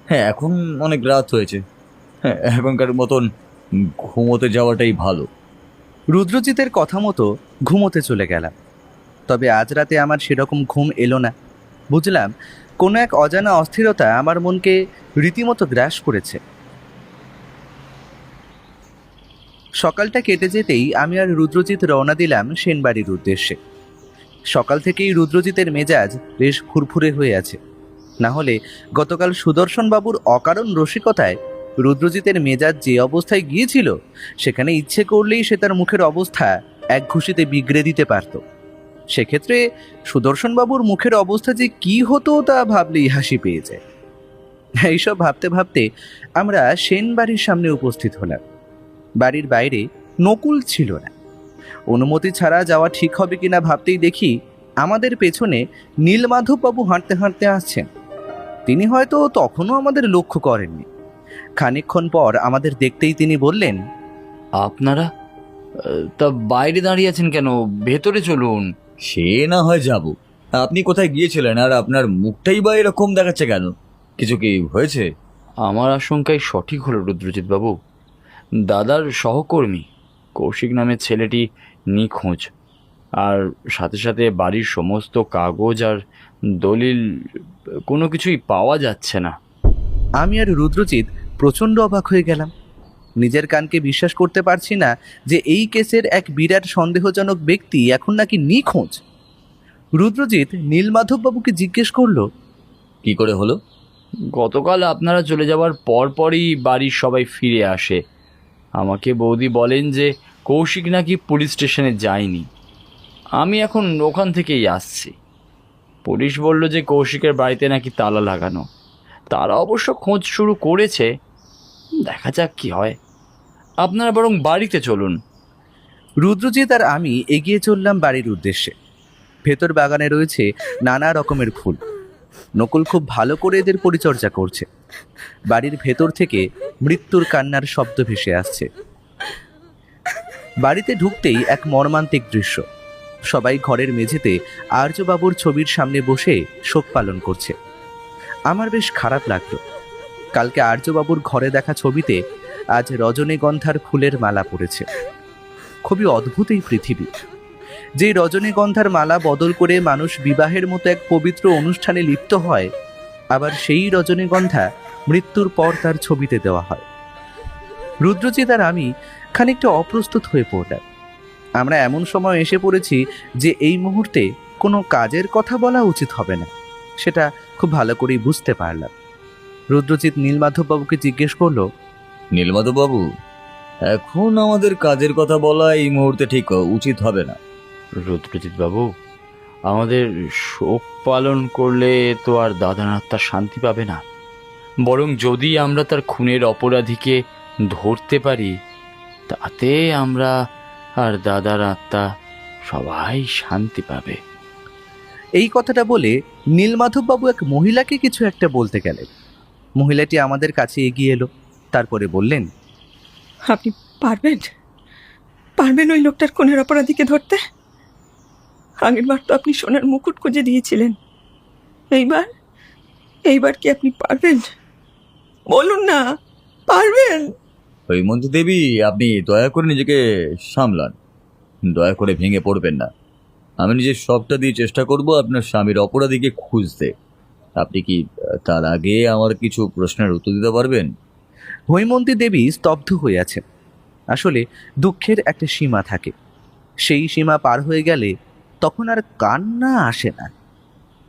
হ্যাঁ, এখন অনেক রাত হয়েছে। হ্যাঁ, এখনকার মতন ঘুমোতে যাওয়াটাই ভালো। রুদ্রজিতের কথা মতো ঘুমোতে চলে গেলাম। তবে আজ রাতে আমার সেরকম ঘুম এলো না। বুঝলাম কোনো এক অজানা অস্থিরতা আমার মনকে রীতিমতো গ্রাস করেছে। সকালটা কেটে যেতেই আমি আর রুদ্রজিৎ রওনা দিলাম সেনবাড়ির উদ্দেশ্যে। সকাল থেকেই রুদ্রজিতের মেজাজ বেশ ফুরফুরে হয়ে আছে। না হলে গতকাল সুদর্শন বাবুর অকারণ রসিকতায় রুদ্রজিতের মেজাজ যে অবস্থায় গিয়েছিল, সেখানে ইচ্ছে করলেই সে তার মুখের অবস্থা এক ঘুষিতে বিগড়ে দিতে পারত। সেক্ষেত্রে সুদর্শন বাবুর মুখের অবস্থা যে কি হতো তা ভাবলেই হাসি পেয়ে যায়। এইসব ভাবতে ভাবতে আমরা সেন বাড়ির সামনে উপস্থিত হলাম। বাড়ির বাইরে নকুল ছিল না। অনুমতি ছাড়া যাওয়া ঠিক হবে কিনা ভাবতেই দেখি আমাদের পেছনে নীলমাধব বাবু হাঁটতে হাঁটতে আসছেন। তিনি হয়তো তখনও আমাদের লক্ষ্য করেননি। খানিকক্ষণ পর আমাদের দেখতেই তিনি বললেন, আপনারা তা বাইরে দাঁড়িয়ে আছেন কেন? ভেতরে চলুন। সে না হয় যাব, আপনি কোথায় গিয়েছিলেন আর আপনার মুখটাই বা এরকম দেখাচ্ছে কেন? কিছু কি হয়েছে? আমার আশঙ্কাই সঠিক হলো রুদ্রজিৎ বাবু। দাদার সহকর্মী কৌশিক নামের ছেলেটি নিখোঁজ, আর সাথে সাথে বাড়ির সমস্ত কাগজ আর দলিল কোনো কিছুই পাওয়া যাচ্ছে না। আমি আর রুদ্রজিৎ প্রচণ্ড অবাক হয়ে গেলাম। নিজের কানকে বিশ্বাস করতে পারছি না যে এই কেসের এক বিরাট সন্দেহজনক ব্যক্তি এখন নাকি নিখোঁজ। রুদ্রজিৎ নীলমাধব বাবুকে জিজ্ঞেস করলো, কি করে হলো? গতকাল আপনারা চলে যাওয়ার পরপরই বাড়ির সবাই ফিরে আসে। আমাকে বৌদি বলেন যে কৌশিক নাকি পুলিশ স্টেশনে যায়নি। আমি এখন ওখান থেকেই আসছি। পুলিশ বলল যে কৌশিকের বাড়িতে নাকি তালা লাগানো। তারা অবশ্য খোঁজ শুরু করেছে, দেখা যাক কি হয়। আপনারা বরং বাড়িতে চলুন। রুদ্রজিৎ আর আমি এগিয়ে চললাম বাড়ির উদ্দেশ্যে। ভেতর বাগানে রয়েছে নানা রকমের ফুল। নকুল খুব ভালো করে এদের পরিচর্যা করছে। বাড়ির ভেতর থেকে মৃত্যুর কান্নার শব্দ ভেসে আসছে। বাড়িতে ঢুকতেই এক মর্মান্তিক দৃশ্য। সবাই ঘরের মেঝেতে আর্যবাবুর ছবির সামনে বসে শোক পালন করছে। আমার বেশ খারাপ লাগলো। কালকে আর্যবাবুর ঘরে দেখা ছবিতে আজ রজনীগন্ধার ফুলের মালা পড়েছে। খুবই অদ্ভুত এই পৃথিবী, যে রজনীগন্ধার মালা বদল করে মানুষ বিবাহের মতো এক পবিত্র অনুষ্ঠানে লিপ্ত হয়, আবার সেই রজনীগন্ধা মৃত্যুর পর তার ছবিতে দেওয়া হয়। রুদ্রজিৎ আর আমি খানিকটা অপ্রস্তুত হয়ে পড়লাম। আমরা এমন সময় এসে পড়েছি যে এই মুহূর্তে কোনো কাজের কথা বলা উচিত হবে না, সেটা খুব ভালো করেই বুঝতে পারলাম। রুদ্রজিৎ নীলমাধব বাবুকে জিজ্ঞেস করলো, নীলমাধব বাবু, এখন আমাদের কাজের কথা বলা এই মুহূর্তে ঠিক উচিত হবে না। রুদ্রজিৎ বাবু, আমাদের শোক পালন করলে তো আর দাদার আত্মা শান্তি পাবে না। বরং যদি আমরা তার খুনের অপরাধীকে ধরতে পারি, তাতে আমরা আর দাদার আত্মা সবাই শান্তি পাবে। এই কথাটা বলে নীলমাধববাবু এক মহিলাকে কিছু একটা বলতে গেলেন। মহিলাটি আমাদের কাছে এগিয়ে এলো, তারপরে বললেন, আপনি পারবেন পারবেন ওই লোকটার খুনের অপরাধীকে ধরতে? আগের বার তো আপনি সোনার মুকুট খুঁজে দিয়েছিলেন, এইবার কি আপনি পারবেন? বলুন না, পারবেন? হৈমন্তী দেবী, আপনি দয়া করে নিজেকে সামলান, দয়া করে ভেঙে পড়বেন না। আমি নিজের সবটা দিয়ে চেষ্টা করব আপনার স্বামীর অপরাধীকে খুঁজতে। আপনি কি তার আগে আমার কিছু প্রশ্নের উত্তর দিতে পারবেন? হৈমন্তী দেবী স্তব্ধ হয়ে আছেন। আসলে দুঃখের একটা সীমা থাকে, সেই সীমা পার হয়ে গেলে তখন আর কান্না আসে না।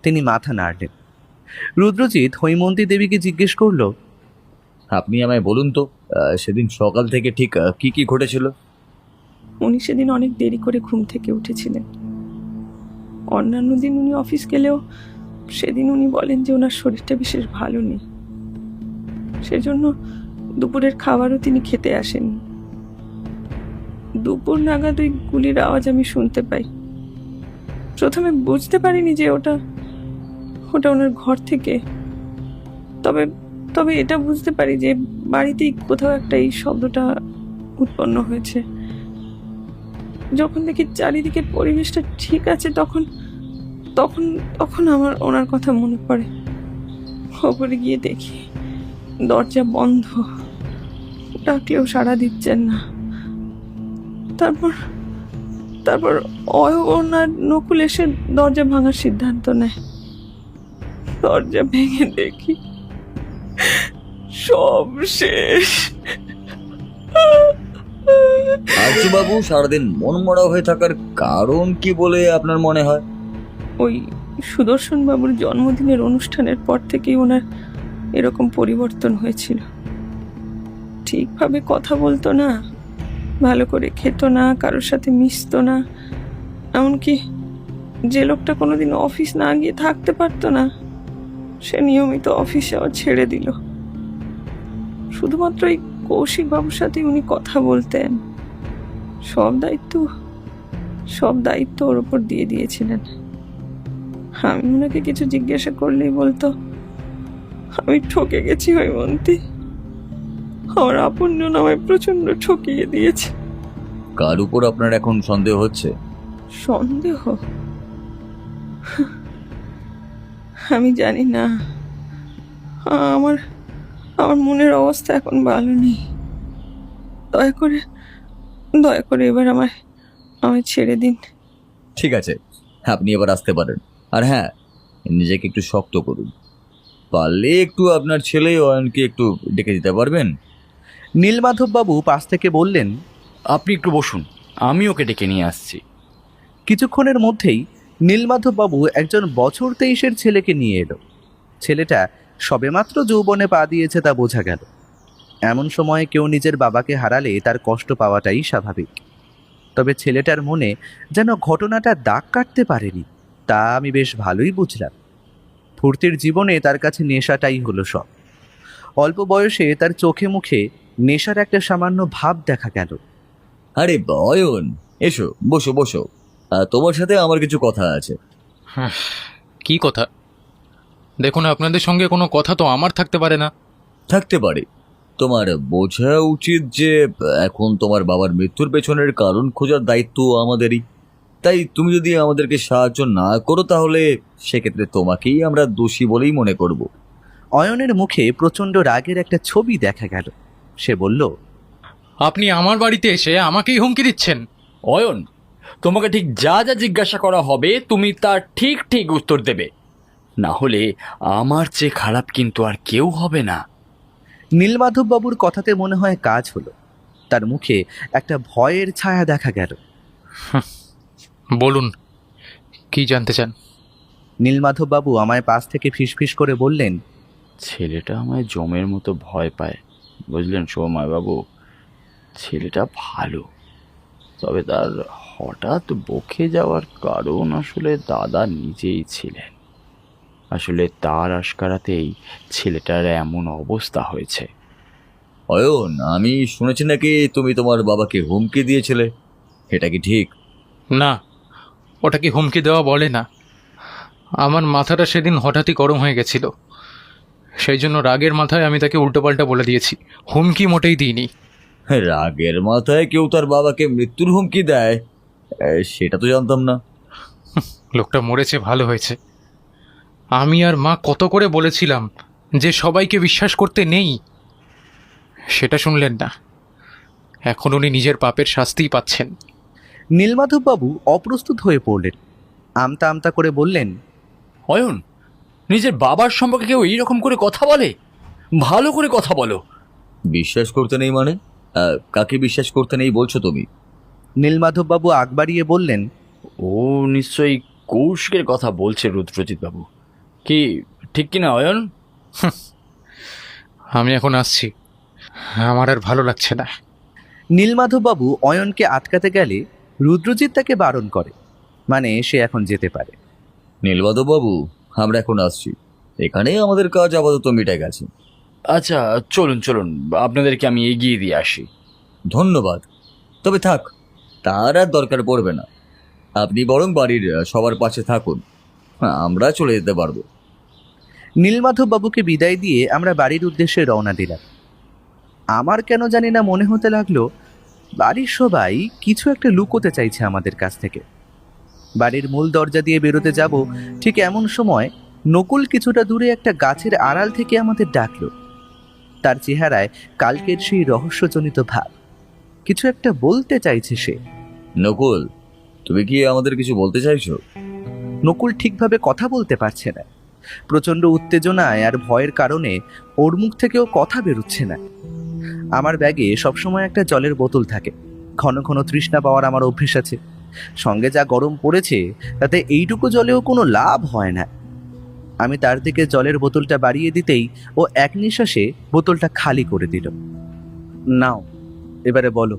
তিনি মাথা নাড়লেন। রুদ্রজিৎ হৈমন্তী দেবীকে জিজ্ঞেস করলো, আপনি আমায় বলুন তো, সেদিন সকাল থেকে ঠিক কি কি ঘটেছিল? উনি সেদিন অনেক দেরি করে ঘুম থেকে উঠেছিলেন। অন্যান্য দিন উনি অফিস গেলেও সেদিন উনি বলেন যে ওনার শরীরটা বিশেষ ভালো নেই, সেজন্য দুপুরের খাবারও তিনি খেতে আসেননি। দুপুর নাগাদ ওই গুলির আওয়াজ আমি শুনতে পাই। প্রথমে বুঝতে পারিনি যে ওটা ওনার ঘর থেকে, তবে তবে এটা বুঝতে পারি যে বাড়িতেই কোথাও একটা এই শব্দটা উৎপন্ন হয়েছে। যখন দেখি চারিদিকের পরিবেশটা ঠিক আছে, তখন তখন তখন আমার ওনার কথা মনে পড়ে। ওপরে গিয়ে দেখি দরজা বন্ধ, ডাকলেও সাড়া দিচ্ছেন না। তারপর ওনার নকুল এসে দরজা ভাঙার সিদ্ধান্ত নেয়। দরজা ভেঙে দেখি সব শেষ। আর্যবাবু, সারাদিন মনমরা হয়ে থাকার কারণ কি বলে আপনার মনে হয়? ওই সুদর্শন বাবুর জন্মদিনের অনুষ্ঠানের পর থেকেই ওনার এরকম পরিবর্তন হয়েছিল। ঠিকভাবে কথা বলতো না, ভালো করে খেত না, কারোর সাথে মিশতো না। এমনকি যে লোকটা কোনোদিন অফিস না গিয়ে থাকতে পারতো না, সে নিয়মিত অফিস যাওয়া ছেড়ে দিল। শুধুমাত্র এই কৌশিক বাবুর সাথে উনি কথা বলতেন। সব দায়িত্ব ওর ওপর দিয়ে দিয়েছিলেন। আমি ওনাকে কিছু জিজ্ঞাসা করলেই বলতো, আমি ঠকে গেছি হৈমন্তী, আমার আপনজন আমায় প্রচন্ড ঠকিয়ে দিয়েছে। কার উপর আপনার এখন সন্দেহ হচ্ছে? সন্দেহ? আমি জানি না, আমার মনের অবস্থা এখন ভালো নেই। দয়া করে এবার আমায় ছেড়ে দিন। ঠিক আছে, আপনি এবার আসতে পারেন। আর হ্যাঁ, নিজেকে একটু শক্ত করুন। পারলে একটু আপনার ছেলে অয়নকে একটু ডেকে দিতে পারবেন? নীলমাধববাবু পাশ থেকে বললেন, আপনি একটু বসুন, আমি ওকে ডেকে নিয়ে আসছি। কিছুক্ষণের মধ্যেই নীলমাধববাবু একজন বছর 23-এর ছেলেকে নিয়ে এলো। ছেলেটা সবেমাত্র যৌবনে পা দিয়েছে তা বোঝা গেল। এমন সময়ে কেউ নিজের বাবাকে হারালে তার কষ্ট পাওয়াটাই স্বাভাবিক। তবে ছেলেটার মনে যেন ঘটনাটা দাগ কাটতে পারেনি, তা আমি বেশ ভালোই বুঝলাম। ফুর্তির জীবনে তার কাছে নেশাটাই হলো সব। অল্প বয়সে তার চোখে মুখে নেশার একটা সামান্য ভাব দেখা গেল। আরে অয়ন, এসো, বসো বসো। তোমার সাথে আমার কিছু কথা আছে। কি কথা? দেখুন, আপনাদের সঙ্গে কোনো কথা তো আমার থাকতে পারে না। থাকতে পারে। তোমার বোঝা উচিত যে এখন তোমার বাবার মৃত্যুর পেছনের কারণ খোঁজার দায়িত্ব আমাদেরই। তাই তুমি যদি আমাদেরকে সাহায্য না করো, তাহলে সেক্ষেত্রে তোমাকেই আমরা দোষী বলেই মনে করব। অয়নের মুখে প্রচণ্ড রাগের একটা ছবি দেখা গেল। সে বলল, আপনি আমার বাড়িতে এসে আমাকেই হুমকি দিচ্ছেন? অয়ন, তোমাকে ঠিক যা যা জিজ্ঞাসা করা হবে তুমি তার ঠিক ঠিক উত্তর দেবে, না হলে আমার চেয়ে খারাপ কিন্তু আর কেউ হবে না। নীলমাধববাবুর কথাতে মনে হয় কাজ হলো। তার মুখে একটা ভয়ের ছায়া দেখা গেল। বলুন, কি জানতে চান? নীলমাধববাবু আমায় পাশ থেকে ফিসফিস করে বললেন, ছেলেটা আমায় জমের মতো ভয় পায়, বুঝলেন সৌম্যবাবু। ছেলেটা ভালো, তবে তার হঠাৎ বকে যাওয়ার কারণ আসলে দাদা নিজেই ছিলেন। আসলে তার আশকারাতেই ছেলেটার এমন অবস্থা হয়েছে। অয়ন, আমি শুনেছি নাকি তুমি তোমার বাবাকে হুমকি দিয়েছিলে, এটা কি ঠিক? না, ওটাকে হুমকি দেওয়া বলে না। আমার মাথাটা সেদিন হঠাৎই গরম হয়ে গেছিল, সেই জন্য রাগের মাথায় আমি তাকে উল্টোপাল্টা বলে দিয়েছি, হুমকি মোটেই দিইনি। রাগের মাথায় কেউ তার বাবাকে মৃত্যুর হুমকি দেয়, সেটা তো জানতাম না। লোকটা মরেছে, ভালো হয়েছে। আমি আর মা কত করে বলেছিলাম যে সবাইকে বিশ্বাস করতে নেই, সেটা শুনলেন না। এখন উনি নিজের পাপের শাস্তিই পাচ্ছেন। নীলমাধববাবু অপ্রস্তুত হয়ে পড়লেন। আমতা আমতা করে বললেন, অয়ন, নিজের বাবার সম্পর্কে কেউ এইরকম করে কথা বলে? ভালো করে কথা বলো। বিশ্বাস করতে নেই মানে? কাকে বিশ্বাস করতে নেই বলছো তুমি? নীলমাধববাবু আগ বাড়িয়ে বললেন, ও নিশ্চয়ই কৌশিকের কথা বলছে রুদ্রজিৎ বাবু, কি ঠিক কিনা অয়ন? আমি এখন আসছি, আমার আর ভালো লাগছে না। নীলমাধববাবু অয়নকে আটকাতে গেলে রুদ্রজিৎ তাকে বারণ করে, মানে সে এখন যেতে পারে। নীলমাধববাবু, আমরা এখন আসছি, এখানেই আমাদের কাজ আপাতত মিটে গেছে। আচ্ছা চলুন চলুন, আপনাদেরকে আমি এগিয়ে দিয়ে আসি। ধন্যবাদ, তবে থাক, তার আর দরকার পড়বে না। আপনি বরং বাড়ির সবার পাশে থাকুন, আমরা চলে যেতে পারবো। নীলমাধববাবুকে বিদায় দিয়ে আমরা বাড়ির উদ্দেশ্যে রওনা দিলাম। আমার কেন জানি না মনে হতে লাগলো বাড়ির সবাই কিছু একটা লুকোতে চাইছে আমাদের কাছ থেকে। বাড়ির মূল দরজা দিয়ে বেরোতে যাব, ঠিক এমন সময় নকুল কিছুটা দূরে একটা গাছের আড়াল থেকে আমাদের ডাকলো। তার চেহারায় কালকের সেই রহস্যজনিত ভাব, কিছু একটা বলতে চাইছে সে। নকুল, তুমি কি আমাদের কিছু বলতে চাইছো? নকুল ঠিকভাবে কথা বলতে পারছে না। প্রচণ্ড উত্তেজনায় আর ভয়ের কারণে ওর মুখ থেকেও কথা বেরোচ্ছে না। আমার ব্যাগে সবসময় একটা জলের বোতল থাকে, ঘন ঘন তৃষ্ণা পাওয়ার আমার অভ্যেস আছে। সঙ্গে যা গরম পড়েছে তাতে এইটুকু জলেও কোনো লাভ হয় না। আমি তার দিকে জলের বোতলটা বাড়িয়ে দিতেই ও এক নিঃশ্বাসে বোতলটা খালি করে দিল। নাও, এবারে বলো।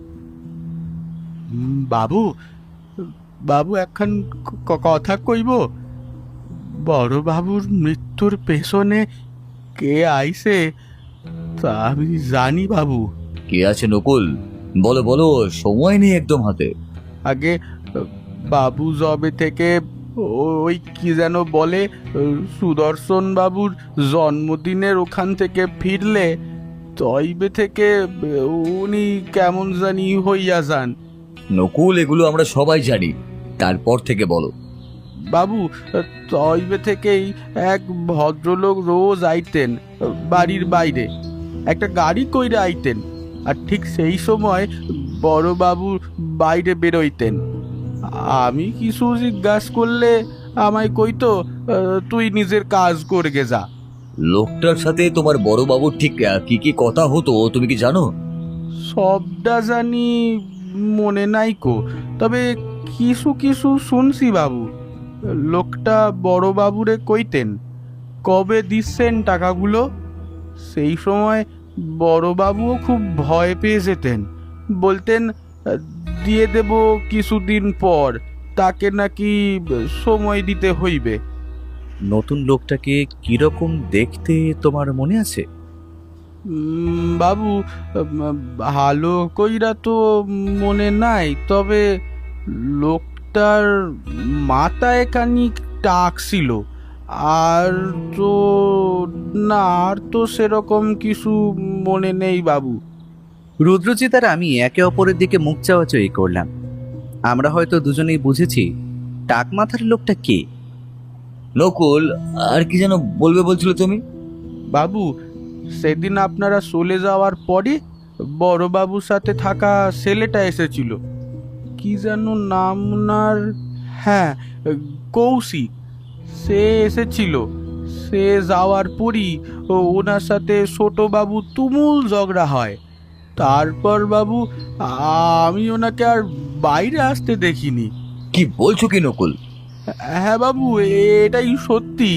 বাবু, বাবু একখান কথা কইব। বড় বাবুর মৃত্যুর পেছনে কে আইছে তা আমি জানি বাবু। কে আছে নকুল? বলো বলো, সময় নেই একদম হাতে। আগে বাবু জবে থেকে ওই কি যেন বলে, সুদর্শন বাবুর জন্মদিনের ওখান থেকে ফিরলে তইবে থেকে উনি কেমন জানি হইয়া যান। নকুল, এগুলো আমরা সবাই জানি, তারপর থেকে বলো। বাবু, তইবে থেকেই এক ভদ্রলোক রোজ আইতেন বাড়ির বাইরে, একটা গাড়ি কইরে আইতেন, আর ঠিক সেই সময় বড়বাবু বাইরে বেরোইতেন। আমি কিছু জিজ্ঞাসা করলে আমায় কইতো, তুই নিজের কাজ করগে যা। লোকটার সাথে তোমার বড় বাবুর ঠিক কি কি কথা হতো তুমি কি জানো? সবটা জানি মনে নাই কো, তবে কিছু কিছু শুনছি বাবু। লোকটা বড় বাবুরে কইতেন কবে দিচ্ছেন টাকাগুলো। সেই সময় বড়বাবুও খুব ভয় পেয়ে যেতেন, বলতেন দিয়ে দেব কিছুদিন পর, তাকে নাকি সময় দিতে হইবে। নতুন লোকটাকে কিরকম দেখতে তোমার মনে আছে? বাবু, ভালো কইরা তো মনে নাই, তবে লোকটার মাথায় খানিক টাক ছিল, আর তো না, আর তো সেরকম কিছু মনে নেই বাবু। রুদ্রজিৎ আর আমি একে অপরের দিকে মুখ চাওয়াচাই করলাম। আমরা হয়তো দুজনেই বুঝেছি টাক মাথার লোকটা কে। নকুল, আর কি যেন বলবে বলছিল তুমি? বাবু, সেদিন আপনারা চলে যাওয়ার পরে বড়বাবুর সাথে থাকা ছেলেটা এসেছিল, কি যেন নাম ওনার, হ্যাঁ কৌশিক, সে এসেছিল। সে যাওয়ার পরই ওনার সাথে ছোটবাবু তুমুল ঝগড়া হয়। তারপর বাবু আমি ওনাকে আর বাইরে আসতে দেখিনি। কি বলছো কি নকুল? হ্যাঁ বাবু, এটাই সত্যি।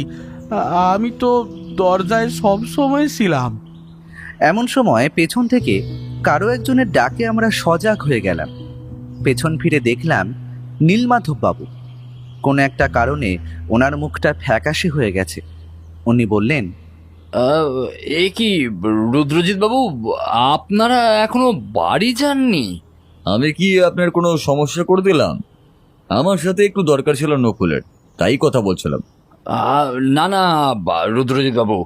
আমি তো দরজায় সব সময় ছিলাম। এমন সময় পেছন থেকে কারো একজনের ডাকে আমরা সজাগ হয়ে গেলাম। পেছন ফিরে দেখলাম নীলমাধববাবু। কোনো একটা কারণে ওনার মুখটা ফ্যাকাশে হয়ে গেছে। উনি বললেন, এ কি রুদ্রজিৎ বাবু, আপনারা এখনো বাড়ি যাননি? আমি কি আপনার কোনো সমস্যা করে দিলাম? আমার সাথে একটু দরকার ছিল নকুলের, তাই কথা বলছিলাম। না না, রুদ্রজিৎ বাবু,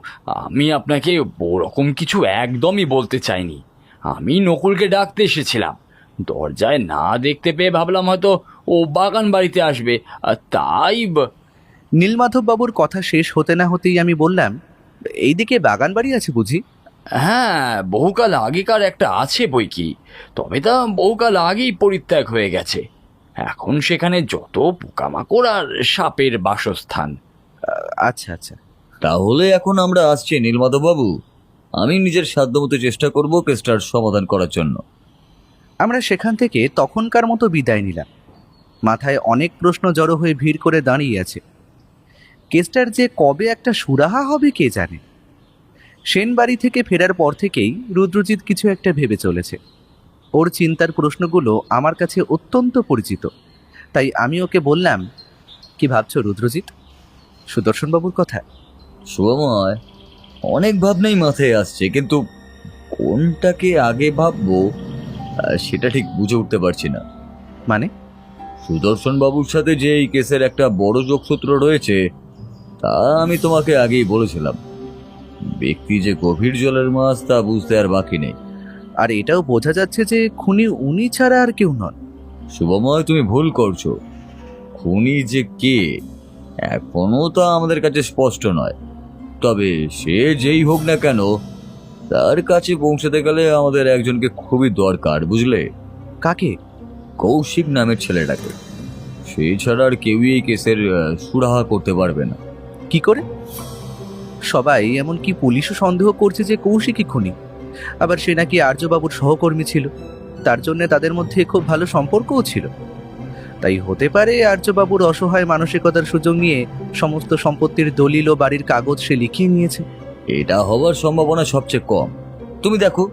আমি আপনাকে ওরকম কিছু একদমই বলতে চাইনি। আমি নকুলকে ডাকতে এসেছিলাম, দরজায় না দেখতে পেয়ে ভাবলাম হয়তো ও বাগান বাড়িতে আসবে, তাই নীলমাধব বাবুর কথা শেষ হতে না হতেই আমি বললাম, এইদিকে বাগান বাড়ি আছে বুঝি? হ্যাঁ, বহুকাল আগেকার একটা আছে বই কি, তবে তা বহুকাল আগেই পরিত্যাগ হয়ে গেছে। এখন সেখানে যত পোকামাকড় আর সাপের বাসস্থান। আচ্ছা আচ্ছা। তাহলে এখন আমরা আসছি নীলমাধব বাবু। আমি নিজের সাধ্যমতো চেষ্টা করব কেসটার সমাধান করার জন্য। আমরা সেখান থেকে তখনকার মতো বিদায় নিলাম। মাথায় অনেক প্রশ্ন জড়ো হয়ে ভিড় করে দাঁড়িয়ে আছে। কেসটার যে কবে একটা সুরাহা হবে কে জানে। সেন বাড়ি থেকে ফেরার পর থেকেই রুদ্রজিৎ কিছু একটা ভেবে চলেছে। ওর চিন্তার প্রশ্নগুলো আমার কাছে অত্যন্ত পরিচিত। তাই আমি ওকে বললাম, কি ভাবছো রুদ্রজিৎ? সুদর্শনবাবুর কথা? শুভময়, অনেক ভাবনাই মাথায় আসছে, কিন্তু কোনটাকে আগে ভাববো সেটা ঠিক বুঝে উঠতে পারছি না। মানে? সুদর্শন বাবুর সাথে যে এই কেসের একটা বড় যোগসূত্র রয়েছে তা আমি তোমাকে আগেই বলেছিলাম। ব্যক্তি যে গভীর জলের মাছ তা বুঝতে আর বাকি নেই। আর এটাও বোঝা যাচ্ছে যে খুনি উনি ছাড়া আর কেউ নন। শুভময়, তুমি ভুল করছো। খুনি যে কে এখনো তা আমাদের কাছে স্পষ্ট নয়। তবে সে যেই হোক না কেন, তার কাছে পৌঁছাতে গেলে আমাদের একজনকে খুবই দরকার, বুঝলে? কাকে? কৌশিক নামের ছেলেটাকে। সেই ছাড়া আর কেউই এই কেসের সুরাহা করতে পারবে না। কি করে? সবাই, এমনকি পুলিশও সন্দেহ করছে যে কৌশিকই খুনি। আবার সে নাকি আর্যবাবুর সহকর্মী ছিল, তার জন্য তাদের মধ্যে খুব ভালো সম্পর্কও ছিল। তাই হতে পারে আর্যবাবুর অসহায় মানসিকতার সুযোগ নিয়ে সমস্ত সম্পত্তির দলিল ও বাড়ির কাগজ সে লিখিয়ে নিয়েছে। এটা হওয়ার সম্ভাবনা সবচেয়ে কম। তুমি দেখো,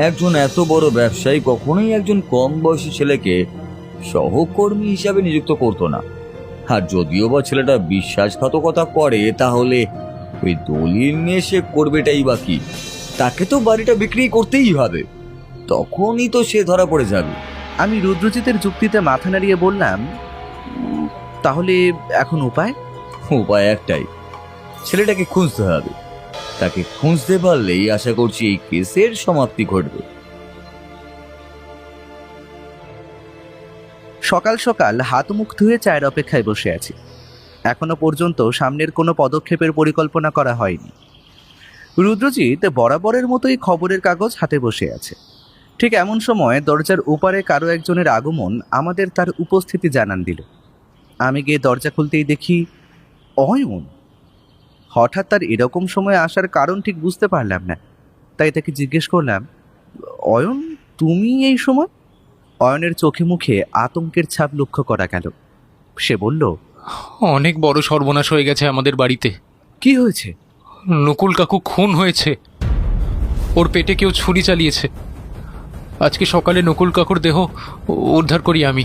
একজন এত বড় ব্যবসায়ী কখনোই একজন কম বয়সী ছেলেকে সহকর্মী হিসাবে নিযুক্ত করতো না। আর যদিও বা ছেলেটা বিশ্বাসঘাতকতা করে, তাহলে ওই দলিল নিয়ে সে করবেটাই বা কি? তাকে তো বাড়িটা বিক্রি করতেই হবে, তখনই তো সে ধরা পড়ে যাবে। আমি রুদ্রজিতের যুক্তিতে মাথা নাড়িয়ে বললাম, তাহলে এখন উপায়? উপায় একটাই, ছেলেটাকে খুঁজতে হবে। তাকে খুঁজতে পারলেই আশা করছি এই কেসের সমাপ্তি ঘটবে। সকাল সকাল হাত মুখ ধুয়ে চায়ের অপেক্ষায় বসে আছি। এখনো পর্যন্ত সামনের কোনো পদক্ষেপের পরিকল্পনা করা হয়নি। রুদ্রজিৎ বরাবরের মতোই খবরের কাগজ হাতে বসে আছে। ঠিক এমন সময় দরজার ওপারে কারো একজনের আগমন আমাদের তার উপস্থিতি জানান দিল। আমি গিয়ে দরজা খুলতেই দেখি অয়ন। হঠাৎ তার এরকম সময় আসার কারণ ঠিক বুঝতে পারলাম না, তাই তাকে জিজ্ঞেস করলাম, অয়ন তুমি এই সময়? অয়নের চোখে মুখে আতঙ্কের ছাপ লক্ষ্য করা গেল। সে বলল, অনেক বড় সর্বনাশ হয়ে গেছে আমাদের বাড়িতে। কি হয়েছে? নকুল কাকু খুন হয়েছে। ওর পেটে কেউ ছুরি চালিয়েছে। আজকে সকালে নকুল কাকুর দেহ উদ্ধার করি আমি।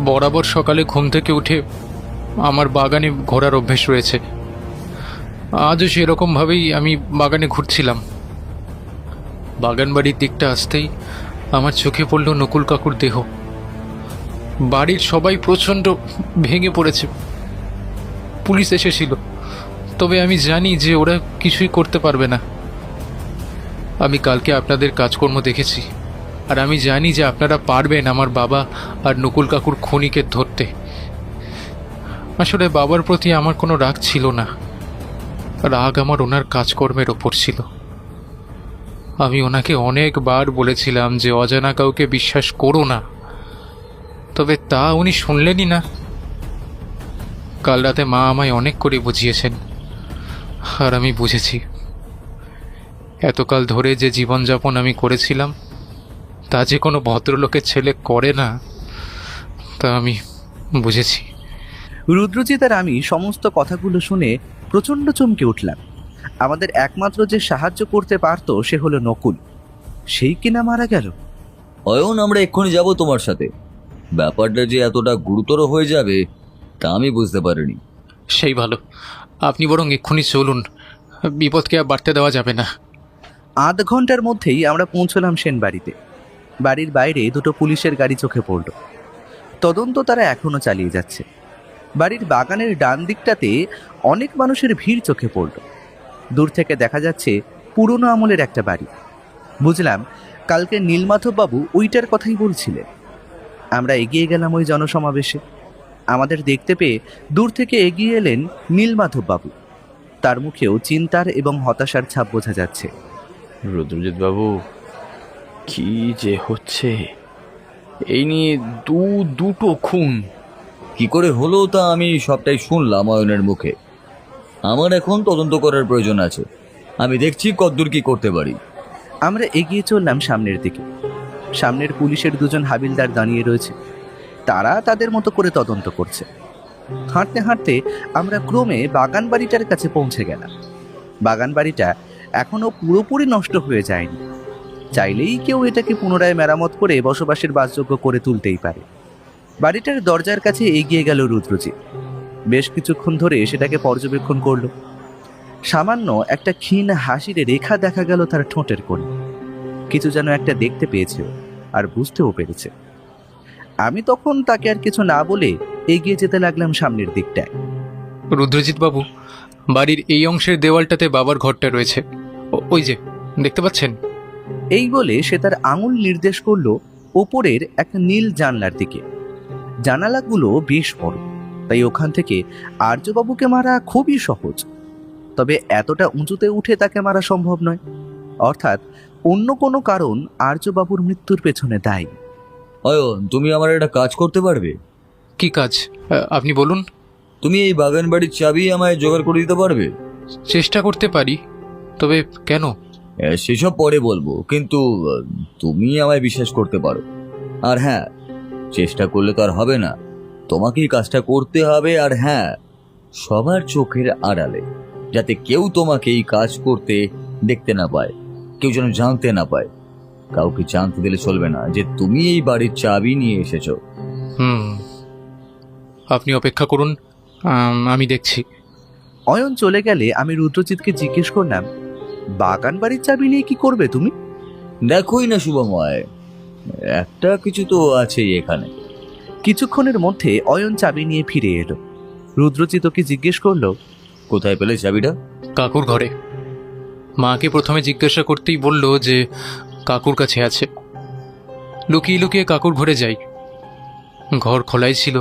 বরাবর সকালে ঘুম থেকে উঠে আমার বাগানে ঘোরার অভ্যেস রয়েছে। আজও সেরকমভাবেই আমি বাগানে ঘুরছিলাম। বাগান বাড়ির দিকটা আসতেই আমার চোখে পড়ল নকুল কাকুর দেহ। বাড়ির সবাই প্রচণ্ড ভেঙে পড়েছে। পুলিশ এসেছিল, তবে আমি জানি যে ওরা কিছুই করতে পারবে না। আমি কালকে আপনাদের কাজকর্ম দেখেছি, আর আমি জানি যে আপনারা পারবেন আমার বাবা আর নকুল কাকুর খুনিকে ধরতে। আসলে বাবার প্রতি আমার কোনো রাগ ছিল না, রাগ আমার ওনার কাজকর্মের ওপর ছিল। আমি ওনাকে অনেকবার বলেছিলাম যে অজানা কাউকে বিশ্বাস করো না, তবে তা উনি শুনলেনই না। কাল রাতে মা আমায় অনেক করে বুঝিয়েছেন, আর আমি বুঝেছি। এতকাল ধরে যে জীবনযাপন আমি করেছিলাম তা যে কোনো ভদ্রলোকের ছেলে করে না, তা আমি বুঝেছি। রুদ্রজিৎ আর আমি সমস্ত কথাগুলো শুনে প্রচণ্ড চমকে উঠলাম। আমাদের একমাত্র যে সাহায্য করতে পারতো সে হলো নকুল, সেই কিনা মারা গেল। অয়ন, আমরা এক্ষুনি যাব তোমার সাথে। ব্যাপারটা যে এতটা গুরুতর হয়ে যাবে তা আমি বুঝতে পারিনি। সেই ভালো, আপনি বরং এক্ষুনি চলুন, বিপদকে আর বাড়তে দেওয়া যাবে না। আধ ঘন্টার মধ্যেই আমরা পৌঁছলাম সেন বাড়িতে। বাড়ির বাইরে দুটো পুলিশের গাড়ি চোখে পড়ল। তদন্ত তারা এখনো চালিয়ে যাচ্ছে। বাড়ির বাগানের ডান দিকটাতে অনেক মানুষের ভিড় চোখে পড়ল। দূর থেকে দেখা যাচ্ছে পুরনো আমলের একটা বাড়ি। বুঝলাম কালকে নীলমাধববাবু ওইটার কথাই বলছিলেন। আমরা এগিয়ে গেলাম ওই জনসমাবেশে। আমাদের দেখতে পেয়ে দূর থেকে এগিয়ে এলেন নীলমাধববাবু। তার মুখেও চিন্তার এবং হতাশার ছাপ বোঝা যাচ্ছে। রুদ্রজিৎ বাবু, কি যে হচ্ছে! এই নিয়ে দুটো খুন। কি করে হলো তা আমি সবটাই শুনলাম অয়নের মুখে। আমার এখন তদন্ত করার প্রয়োজন আছে। আমি দেখছি কতদূর কি করতে পারি। আমরা এগিয়ে চললাম সামনের দিকে। সামনের পুলিশের দুজন হাবিলদার দাঁড়িয়ে রয়েছে। তারা তাদের মতো করে তদন্ত করছে। হাঁটতে হাঁটতে আমরা ক্রমে বাগান বাড়িটার কাছে পৌঁছে গেলাম। বাগান বাড়িটা এখনো পুরোপুরি নষ্ট হয়ে যায়নি। চাইলেই কেউ এটাকে পুনরায় মেরামত করে বসবাসের বাসযোগ্য করে তুলতেই পারে। বাড়িটার দরজার কাছে এগিয়ে গেল রুদ্রজিৎ। বেশ কিছুক্ষণ ধরে সেটাকে পর্যবেক্ষণ করলো। সামান্য একটা ক্ষীণ হাসির রেখা দেখা গেল তার ঠোঁটের কোণে। কিছু যেন একটা দেখতে পেয়েছে আর বুঝতেও পেরেছে। আমি তখন তাকে আর কিছু না বলে এগিয়ে যেতে লাগলাম সামনের দিকটায়। রুদ্রজিৎ বাবু, বাড়ির এই অংশের দেওয়ালটাতে বাবার ঘরটা রয়েছে। ওই যে দেখতে পাচ্ছেন? এই বলে সে তার আঙুল নির্দেশ করলো ওপরের একটা নীল জানলার দিকে। জানালাগুলো বেশ বড়, তাই ওখান থেকে আর্যবাবুকে মারা খুবই সহজ। তবে এতটা উঁচুতে উঠে তাকে মারা সম্ভব নয়। অর্থাৎ অন্য কোনো কারণ আর্যবাবুর মৃত্যুর পেছনে দায়ী। অয়ন, তুমি আমার একটা কাজ করতে পারবে? কি কাজ? আপনি বলুন। তুমি এই বাগান বাড়ির চাবি আমায় জোগাড় করে দিতে পারবে? চেষ্টা করতে পারি, তবে কেন? সেসব পরে বলবো, কিন্তু তুমি আমায় বিশ্বাস করতে পারো। আর হ্যাঁ, চেষ্টা করলে তো আর হবে না, তোমাকেই কাজটা করতে হবে। আর হ্যাঁ, সবার চোখের আড়ালে, যাতে কেউ তোমাকে এই কাজ করতে দেখতে না পায়, কেউ যেন জানতে না পায়। কাউকে জানতে দিলে চলবে না যে তুমি এই বাড়ির চাবি নিয়ে এসেছো। আপনি অপেক্ষা করুন, আমি দেখছি। অয়ন চলে গেলে আমি রুদ্রজিৎকে জিজ্ঞেস করলাম, বাগান বাড়ির চাবি নিয়ে কি করবে তুমি? দেখোই না শুভময়, একটা কিছু তো আছেই এখানে। কিছুক্ষণের মধ্যে অয়ন চাবি নিয়ে ফিরে এলো। রুদ্রজিৎ ওকে জিজ্ঞেস করলো, কোথায় পেলে চাবিটা? কাকুর ঘরে। মাকে প্রথমে জিজ্ঞাসা করতেই বলল যে কাকুর কাছে আছে। লুকিয়ে লুকিয়ে কাকুর ঘরে যাই। ঘর খোলাই ছিল।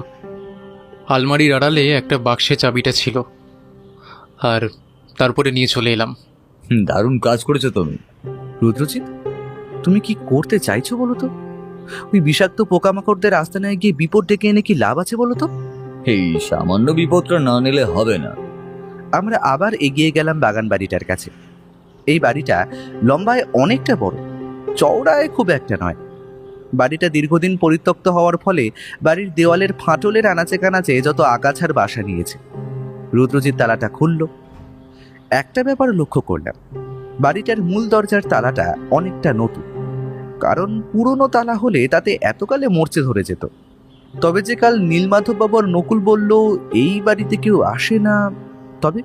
আলমারির আড়ালে একটা বাক্সে চাবিটা ছিল, আর তারপরে নিয়ে চলে এলাম। দারুণ কাজ করেছো তুমি। রুদ্রজিৎ, তুমি কি করতে চাইছো বলো তো? ওই বিষাক্ত পোকামাকড়দের আস্তানায় গিয়ে বিপদ ডেকে এনে কি লাভ আছে বলো তো? এই সামান্য বিপদটা না নিলে হবে না। আমরা আবার এগিয়ে গেলাম বাগান বাড়িটার কাছে। এই বাড়িটা লম্বায় অনেকটা বড়, চওড়ায় খুব একটা নয়। বাড়িটা দীর্ঘদিন পরিত্যক্ত হওয়ার ফলে বাড়ির দেওয়ালের ফাটলের আনাচে কানাচে যত আগাছার বাসা নিয়েছে। রুদ্রজিৎ তালাটা খুলল। একটা ব্যাপার লক্ষ্য করলাম, বাড়িটার মূল দরজার তালাটা অনেকটা নতুন। কারণ পুরনো তালা হলে তাতে এতকালে মরচে ধরে যেত। তবে যে কাল নীলমাধববাবু আর নকুল বলল এই বাড়িতে কেউ আসে না, তবে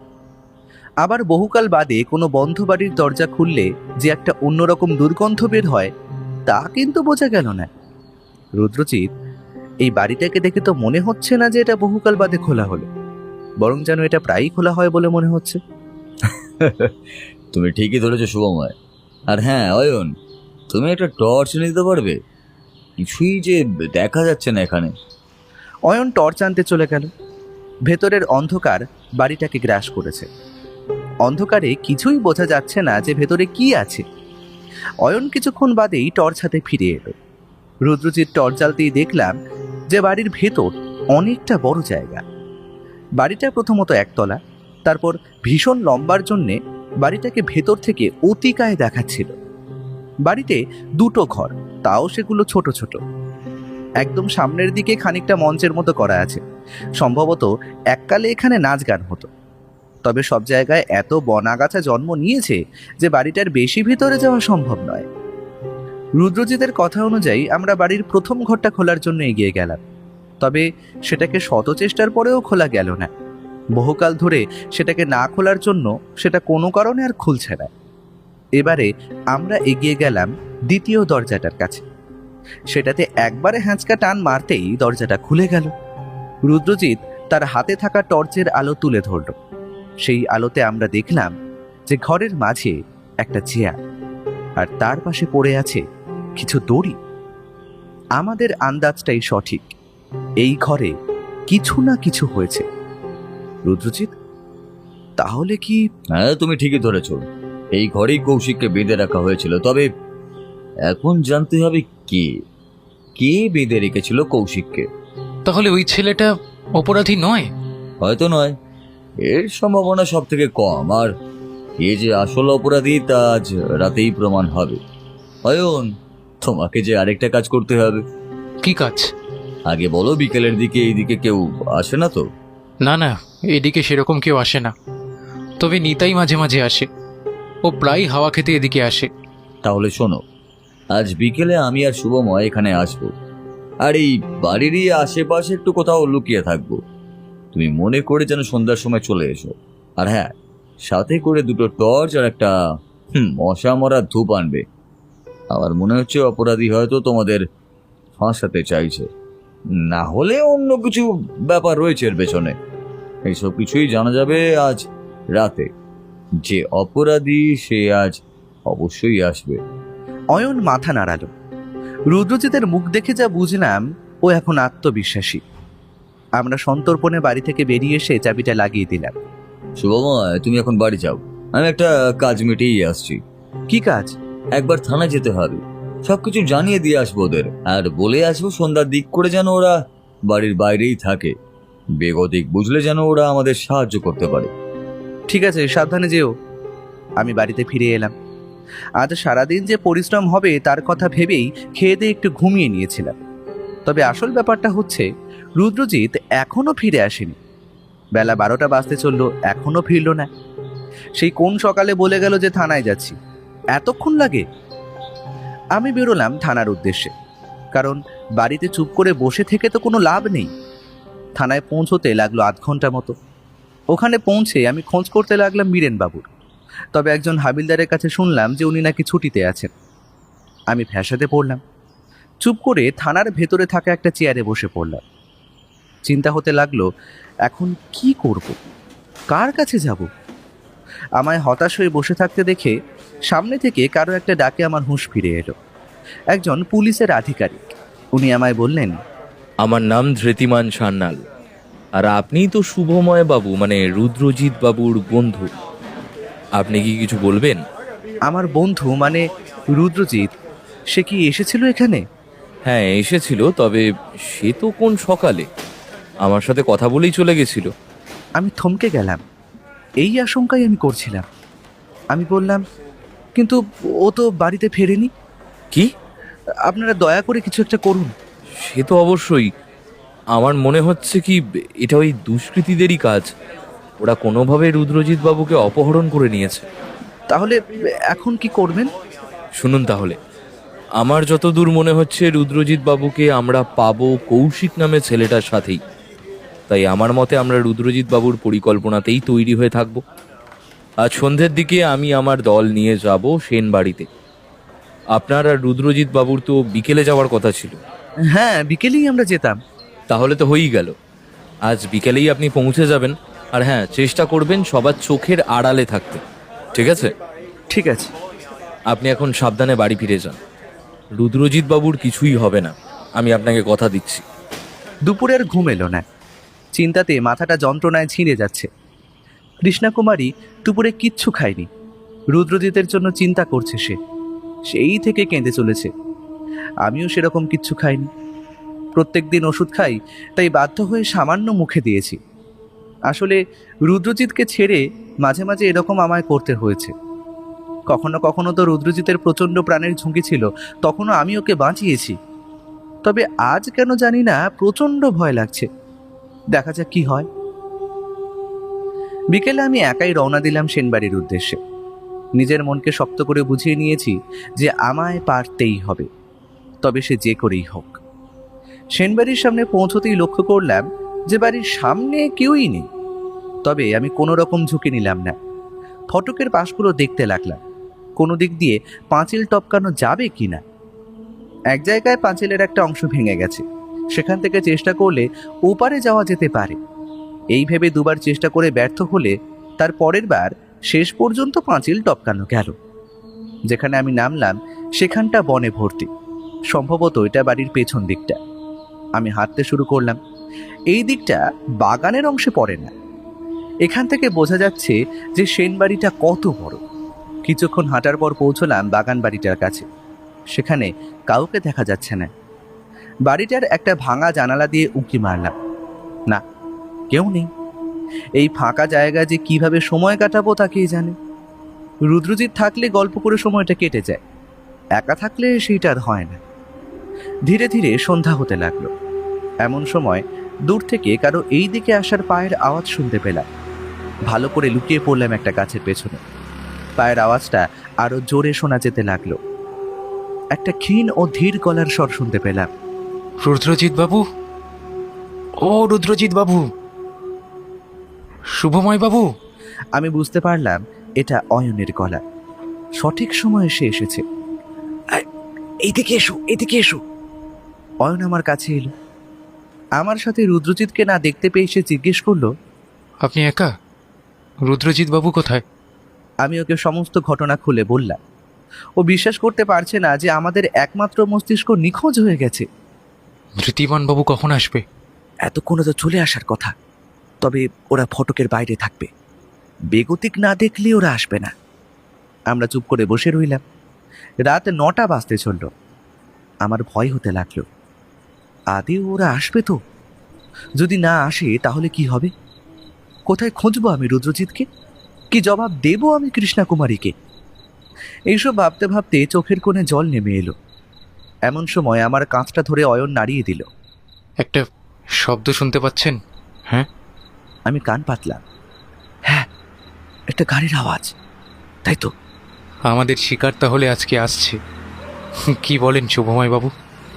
আবার বহুকাল বাদে কোনো বন্ধ বাড়ির দরজা খুললে যে একটা অন্যরকম দুর্গন্ধ বের হয়, তা কিন্তু বোঝা গেল না। রুদ্রজিৎ, এই বাড়িটাকে দেখে তো মনে হচ্ছে না যে এটা বহুকাল বাদে খোলা হলো, বরং যেন এটা প্রায়ই খোলা হয় বলে মনে হচ্ছে। তুমি ঠিকই ধরেছো শুভময়। আর হ্যাঁ অয়ন, তুমি একটা টর্চ নিতে পারবে? কিছুই যে দেখা যাচ্ছে না এখানে। অয়ন টর্চ আনতে চলে গেল। ভেতরের অন্ধকার বাড়িটাকে গ্রাস করেছে। অন্ধকারে কিছুই বোঝা যাচ্ছে না যে ভেতরে কি আছে। অয়ন কিছুক্ষণ বাদেই টর্চ হাতে ফিরে এলো। রুদ্রজিৎ টর্চ জ্বালতেই দেখলাম যে বাড়ির ভেতর অনেকটা বড় জায়গা। বাড়িটা প্রথমত একতলা, তারপর ভীষণ লম্বার জন্যে বাড়িটাকে ভেতর থেকে অতিকায় দেখাচ্ছিল। বাড়িতে দুটো ঘর, তাও সেগুলো ছোট ছোট। একদম সামনের দিকে খানিকটা মঞ্চের মতো করা আছে। সম্ভবত এককালে এখানে নাচ গান হতো। তবে সব জায়গায় এত বনাগাছা জন্ম নিয়েছে যে বাড়িটার বেশি ভিতরে যাওয়া সম্ভব নয়। রুদ্রজিতের কথা অনুযায়ী আমরা বাড়ির প্রথম ঘরটা খোলার জন্য এগিয়ে গেলাম। তবে সেটাকে শত চেষ্টার পরেও খোলা গেল না। বহুকাল ধরে সেটাকে না খোলার জন্য সেটা কোনো কারণে আর খুলছে না। এবারে আমরা এগিয়ে গেলাম দ্বিতীয় দরজাটার কাছে। সেটাতে একবারে হ্যাঁচকা টান মারতেই দরজাটা খুলে গেল। রুদ্রজিৎ তার হাতে থাকা টর্চের আলো তুলে ধরল। সেই আলোতে আমরা দেখলাম যে ঘরের মাঝে একটা চেয়ার, আর তার পাশে পড়ে আছে কিছু দড়ি। আমাদের আন্দাজটাই সঠিক, এই ঘরে কিছু না কিছু হয়েছে। রুদ্রজিৎ, তাহলে কি? হ্যাঁ, তুমি ঠিকই ধরেছ, এই ঘরেই কৌশিককে বেঁধে রাখা হয়েছিল। তবে এখন জানতে হবে কে কে বেঁধে রেখেছিল কৌশিককে। তাহলে ওই ছেলেটা অপরাধী নয়? হয়তো নয়, এর সম্ভাবনা সব থেকে কম। আর কে যে আসল অপরাধী তা আজ রাতেই প্রমাণ হবে। অয়ন, তোমাকে যে আরেকটা কাজ করতে হবে। কি কাজ? আগে বলো, বিকেলের দিকে এইদিকে কেউ আসে না তো? না না, এদিকে সেরকম কেউ আসে না, তবে নিতাই মাঝে মাঝে আসে। ও প্রায় হাওয়া খেতে এদিকে আসে। তাহলে শোনো, আজ বিকেলে আমি আর শুভময় এখানে আসবো, আর এই বাড়িরই আশেপাশে একটু কোথাও লুকিয়ে থাকবো। তুমি মনে করে যেন সন্ধ্যার সময় চলে এসো। আর হ্যাঁ, সাথে করে দুটো টর্চ আর একটা মশা মরা ধূপ আনবে। আমার মনে হচ্ছে অপরাধী হয়তো তোমাদের ফাঁসাতে চাইছে, না হলে অন্য কিছু ব্যাপার রয়েছে এর পেছনে। এইসব কিছুই জানা যাবে আজ রাতে। যে অপরাধী সে আজ অবশ্যই আসবে। অয়ন মাথা নাড়ালো। রুদ্রজিতের মুখ দেখে যা বুঝলাম, ও এখন আত্মবিশ্বাসী। আমরা সন্তর্পণে বাড়ি থেকে বেরিয়ে এসে চাবিটা লাগিয়ে দিলাম। শুভময়, তুমি এখন বাড়ি যাও, আমি একটা কাজ মিটিয়ে আসছি। কি কাজ? একবার থানায় যেতে হবে, সবকিছু জানিয়ে দিয়ে আসবো ওদের, আর বলে আসবো সন্ধ্যার দিক করে যেন ওরা বাড়ির বাইরেই থাকে। বেগতিক বুঝলে যেন ওরা আমাদের সাহায্য করতে পারে। ঠিক আছে, সাবধানে যেও। আমি বাড়িতে ফিরে এলাম। আজ সারাদিন যে পরিশ্রম হবে তার কথা ভেবেই খেয়ে দিয়ে একটু ঘুমিয়ে নিয়েছিলাম। তবে আসল ব্যাপারটা হচ্ছে, রুদ্রজিৎ এখনো ফিরে আসেনি। বেলা 12টা বাজতে চললো, এখনো ফিরল না। সেই কোন সকালে বলে গেল যে থানায় যাচ্ছি, এতক্ষণ লাগে? আমি বেরোলাম থানার উদ্দেশ্যে, কারণ বাড়িতে চুপ করে বসে থেকে তো কোনো লাভ নেই। থানায় পৌঁছতে লাগলো আধ ঘন্টা মতো। ওখানে পৌঁছে আমি খোঁজ করতে লাগলাম মীরেন বাবুর। তবে একজন হাবিলদারের কাছে শুনলাম যে উনি নাকি ছুটিতে আছেন। আমি ফ্যাসাদে পড়লাম। চুপ করে থানার ভেতরে থাকা একটা চেয়ারে বসে পড়লাম। চিন্তা হতে লাগলো, এখন কি করব, কার কাছে যাব? আমায় হতাশ হয়ে বসে থাকতে দেখে সামনে থেকে কারো একটা ডাকে আমার হুঁশ ফিরে এলো। একজন পুলিশের আধিকারিক। উনি আমায় বললেন, আমার নাম ধৃতিমান সান্যাল, আর আপনিই তো শুভময় বাবু, মানে রুদ্রজিৎ বাবুর বন্ধু। আপনি কি কিছু বলবেন? আমার বন্ধু মানে রুদ্রজিৎ, সে কি এসেছিল এখানে? হ্যাঁ, এসেছিল, তবে সে তো কোন সকালে আমার সাথে কথা বলেই চলে গেছিল। আমি থমকে গেলাম। এই আশঙ্কাই আমি করছিলাম। আমি বললাম, কিন্তু ও তো বাড়িতে ফেরেনি। কি? আপনারা দয়া করে কিছু একটা করুন। সে তো অবশ্যই। আমার মনে হচ্ছে কি এটা ওই দুষ্কৃতীদেরই কাজ। ওরা কোনোভাবে রুদ্রজিৎ বাবুকে অপহরণ করে নিয়েছে। তাহলে এখন কি করবেন? শুনুন তাহলে, আমার যতদূর মনে হচ্ছে রুদ্রজিৎ বাবুকে আমরা পাবো কৌশিক নামে ছেলেটার সাথেই। তাই আমার মতে আমরা রুদ্রজিৎ বাবুর পরিকল্পনাতেই তৈরি হয়ে থাকব। আজ সন্ধ্যের দিকে আমি আমার দল নিয়ে যাব সেন বাড়িতে। আপনার আর রুদ্রজিৎ বাবুর তো বিকেলে যাওয়ার কথা ছিল। হ্যাঁ, বিকেলেই আমরা যেতাম। তাহলে তো হয়েই গেল। আজ বিকেলেই আপনি পৌঁছে যাবেন। আর হ্যাঁ, চেষ্টা করবেন সবার চোখের আড়ালে থাকতে, ঠিক আছে? ঠিক আছে। আপনি এখন সাবধানে বাড়ি ফিরে যান। রুদ্রজিৎ বাবুর কিছুই হবে না, আমি আপনাকে কথা দিচ্ছি। দুপুরের ঘুম এলো না। চিন্তাতে মাথাটা যন্ত্রণায় ছিঁড়ে যাচ্ছে। কৃষ্ণাকুমারী দুপুরে কিচ্ছু খায়নি। রুদ্রজিতের জন্য চিন্তা করছে সে, সেই থেকে কেঁদে চলেছে। আমিও সেরকম কিচ্ছু খাইনি। প্রত্যেক দিন ওষুধ খাই, তাই বাধ্য হয়ে সামান্য মুখে দিয়েছি। আসলে রুদ্রজিৎকে ছেড়ে মাঝে মাঝে এরকম আমায় করতে হয়েছে। কখনো কখনো তো রুদ্রজিতের প্রচণ্ড প্রাণের ঝুঁকি ছিল, তখনও আমি ওকে বাঁচিয়েছি। তবে আজ কেন জানি না প্রচণ্ড ভয় লাগছে। দেখা যাক কি হয়। বিকেলে আমি একাই রওনা দিলাম সেনবাড়ির উদ্দেশ্যে। নিজের মনকে শক্ত করে বুঝিয়ে নিয়েছি যে আমায় পারতেই হবে, তবে সে যে করেই হোক। সেনবাড়ির সামনে পৌঁছতেই লক্ষ্য করলাম যে বাড়ির সামনে কেউই নেই। তবে আমি কোনো রকম ঝুঁকি নিলাম না। ফটকের পাশগুলো দেখতে লাগলাম, কোনো দিক দিয়ে পাঁচিল টপকানো যাবে কিনা। এক জায়গায় পাঁচিলের একটা অংশ ভেঙে গেছে, সেখান থেকে চেষ্টা করলে ওপারে যাওয়া যেতে পারে। এই ভেবে দুবার চেষ্টা করে ব্যর্থ হলে তার পরের বার শেষ পর্যন্ত পাঁচিল টপকানো গেল। যেখানে আমি নামলাম সেখানটা বনে ভর্তি, সম্ভবত এটা বাড়ির পেছন দিকটা। আমি হাঁটতে শুরু করলাম। এই দিকটা বাগানের অংশে পড়ে না। এখান থেকে বোঝা যাচ্ছে যে সেন বাড়িটা কত বড়। কিছুক্ষণ হাঁটার পর পৌঁছলাম বাগান বাড়িটার কাছে। সেখানে কাউকে দেখা যাচ্ছে না। বাড়িটার একটা ভাঙা জানালা দিয়ে উঁকি মারলাম, না, কেউ নেই। এই ফাঁকা জায়গা যে কিভাবে সময় কাটাবো তাকেই জানে। রুদ্রজিৎ থাকলে গল্প করে সময়টা কেটে যায়, একা থাকলে সেইটা আর হয় না। ধীরে ধীরে সন্ধ্যা হতে লাগলো। এমন সময় দূর থেকে কারো এই দিকে আসার পায়ের আওয়াজ শুনতে পেলাম। ভালো করে লুকিয়ে পড়লাম একটা গাছের পেছনে। পায়ের আওয়াজটা আরো জোরে শোনা যেতে লাগলো। একটা ক্ষীণ ও ধীর গলার স্বর শুনতে পেলাম। রুদ্রজিৎ বাবু, ও রুদ্রজিৎ বাবু, শুভময় বাবু। আমি বুঝতে পারলাম এটা অয়নের গলা। সঠিক সময়ে সে এসেছে। এইদিকে এসো, এদিকে এসো। অয়ন আমার কাছে এলো। আমার সাথে রুদ্রজিৎকে না দেখতে পেয়ে সে জিজ্ঞেস করলো, আপনি একা? রুদ্রজিৎ বাবু কোথায়? আমি ওকে সমস্ত ঘটনা খুলে বললাম। ও বিশ্বাস করতে পারছে না যে আমাদের একমাত্র মস্তিষ্ক নিখোঁজ হয়ে গেছে। ধৃতিমান বাবু কখন আসবে? এতক্ষণে তো চলে আসার কথা, তবে ওরা ফটকের বাইরে থাকবে। বেগতিক না দেখলে ওরা আসবে না। আমরা চুপ করে বসে রইলাম। রাত 9টা বাজতে চলল। আমার ভয় হতে লাগলো। আদেও ওরা আসবে তো? যদি না আসে তাহলে কি হবে? কোথায় খুঁজবো আমি রুদ্রজিৎকে? কি জবাব দেব আমি কৃষ্ণা কুমারীকে? এইসব ভাবতে ভাবতে চোখের কোণে জল নেমে এলো। এমন সময় আমার কাঁচটা ধরে অয়ন নাড়িয়ে দিল। একটা শব্দ শুনতে পাচ্ছেন? হ্যাঁ। আমি কান পাতলাম। হ্যাঁ, একটা গাড়ির আওয়াজ, তাই তো। আমাদের শিকার তাহলে আজকে আসছে। কি বলেন শুভময় বাবু?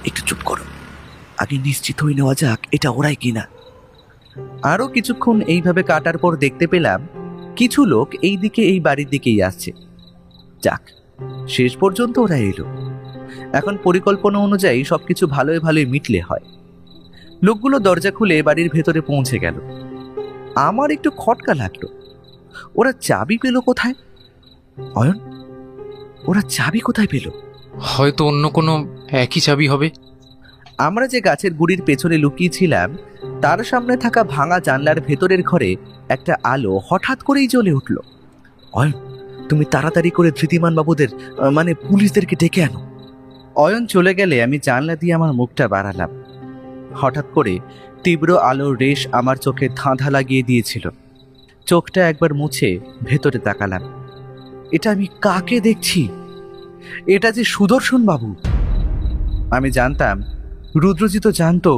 একটু চুপ করো, আগে নিশ্চিত হয়ে নেওয়া যাক এটা ওরাই কিনা। আরো কিছুক্ষণ এইভাবে কাটার পর দেখতে পেলাম কিছু লোক এই দিকে, এই বাড়ির দিকেই আসছে। যাক, শেষ পর্যন্ত ওরা এলো। এখন পরিকল্পনা অনুযায়ী সবকিছু ভালোই ভালোই মিটলে হয়। লোকগুলো দরজা খুলে বাড়ির ভেতরে পৌঁছে গেল। আমার একটু খটকা লাগলো। ওরা চাবি পেল কোথায়? অয়ন, ওরা চাবি কোথায় পেল? হয়তো অন্য কোনো একই চাবি হবে। আমরা যে গাছের গুড়ির পেছনে লুকিয়েছিলাম তার সামনে থাকা ভাঙা জানলার ভেতরের ঘরে একটা আলো হঠাৎ করেই জ্বলে উঠল। অয়ন, তুমি তাড়াতাড়ি করে ধৃতিমান বাবুদের, মানে পুলিশদেরকে ডেকে আনো। অয়ন চলে গেলে আমি জানলা দিয়ে আমার মুখটা বাড়ালাম। হঠাৎ করে তীব্র আলোর রেশ আমার চোখে ধাঁধা লাগিয়ে দিয়েছিল। চোখটা একবার মুছে ভেতরে তাকালাম। এটা আমি কাকে দেখছি? এটা যে সুদর্শন বাবু। আমি জানতাম, রুদ্রজিৎ জানতো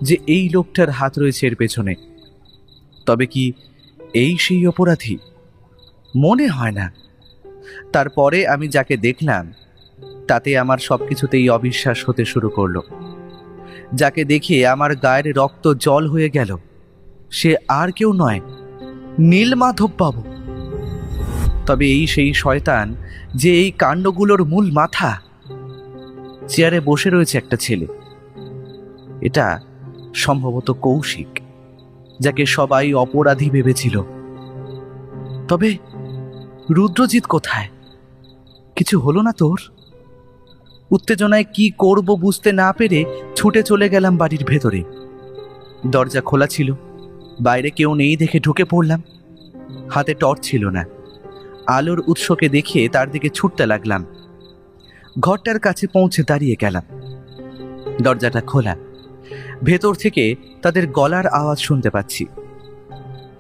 যে এই লোকটার হাত রয়েছে এর পেছনে। তবে কি এই সেই অপরাধী? মনে হয় না। তারপরে আমি যাকে দেখলাম তাতে আমার সবকিছুতেই অবিশ্বাস হতে শুরু করলো। যাকে দেখে আমার গায়ের রক্ত জল হয়ে গেল সে আর কেউ নয়, নীলমাধব বাবু। তবে এই সেই শয়তান যে এই কাণ্ডগুলোর মূল মাথা। চেয়ারে বসে রয়েছে একটা ছেলে। এটা সম্ভবত কৌশিক, যাকে সবাই অপরাধী ভেবেছিল। তবে রুদ্রজিৎ কোথায়? কিছু হলো না তোর? উত্তেজনায় কি করব বুঝতে না পেরে ছুটে চলে গেলাম বাড়ির ভেতরে। দরজা খোলা ছিল, বাইরে কেউ নেই দেখে ঢুকে পড়লাম। হাতে টর্চ ছিল না। আলোর উৎসকে দেখে তার দিকে ছুটতে লাগলাম। ঘরটার কাছে পৌঁছে দাঁড়িয়ে গেলাম। দরজাটা খোলা। ভেতর থেকে তাদের গলার আওয়াজ শুনতে পাচ্ছি।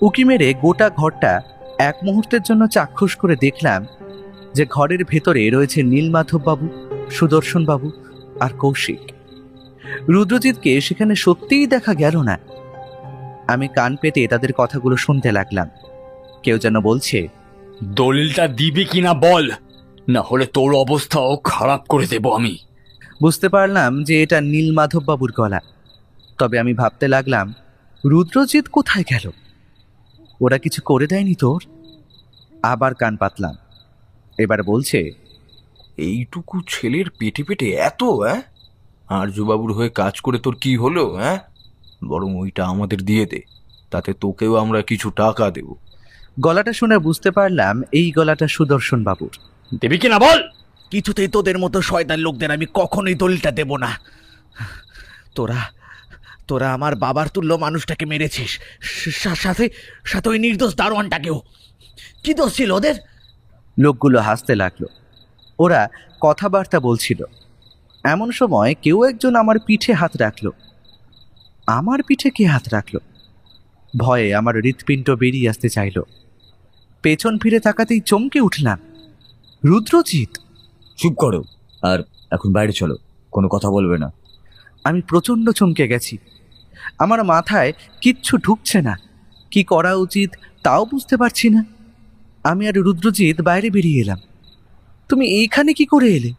উকি মেরে গোটা ঘরটা এক মুহূর্তের জন্য চাক্ষুষ করে দেখলাম যে ঘরের ভেতরে রয়েছে নীলমাধব বাবু, সুদর্শন বাবু আর কৌশিক। রুদ্রজিৎকে সেখানে সত্যিই দেখা গেল না। আমি কান পেতে তাদের কথাগুলো শুনতে লাগলাম। কেউ যেন বলছে, দলিলটা দিবি কিনা বল, না হলে তোর অবস্থাও খারাপ করে দেব আমি। বুঝতে পারলাম যে এটা নীলমাধব বাবুর গলা। তবে আমি ভাবতে লাগলাম, রুদ্রজিৎ কোথায় গেল? ওরা কিছু করে দেয়নি তোর? আবার কান পাতলাম। এবার বলছে, এইটুকু ছেলের পেটে পেটে এত, হ্যাঁ? আর্যবাবুর হয়ে কাজ করে তোর কি হলো, হ্যাঁ? বরং ওইটা আমাদের দিয়ে দে, তাতে তোকেও আমরা কিছু টাকা দেব। গলাটা শুনে বুঝতে পারলাম এই গলাটা সুদর্শন বাবুর। দেবী কিনা বল। কিছুতেই তোদের মতো শয়তান লোকদের আমি কখনোই দলিলটা দেব না। তোরা তোরা আমার বাবার তুল্য মানুষটাকে মেরেছিস, সাথে সাথে ওই নির্দোষ দারোয়ানটাকেও। কি দোষ ছিল ওদের? লোকগুলো হাসতে লাগলো। ওরা কথাবার্তা বলছিল। এমন সময় কেউ একজন আমার পিঠে হাত রাখলো। আমার পিঠে কে হাত রাখলো? ভয়ে আমার হৃৎপিণ্ড বেরিয়ে আসতে চাইল। পেছন ফিরে তাকাতেই চমকে উঠলাম, রুদ্রজিৎ। চুপ করো, আর এখন বাইরে চলো, কোনো কথা বলবে না। আমি প্রচণ্ড চমকে গেছি। আমার মাথায় কিচ্ছু ঢুকছে না, কি করা উচিত তাও বুঝতে পারছি না। আমি আর রুদ্রজিৎ বাইরে বেরিয়ে এলাম। তুমি এইখানে কি করে এলে?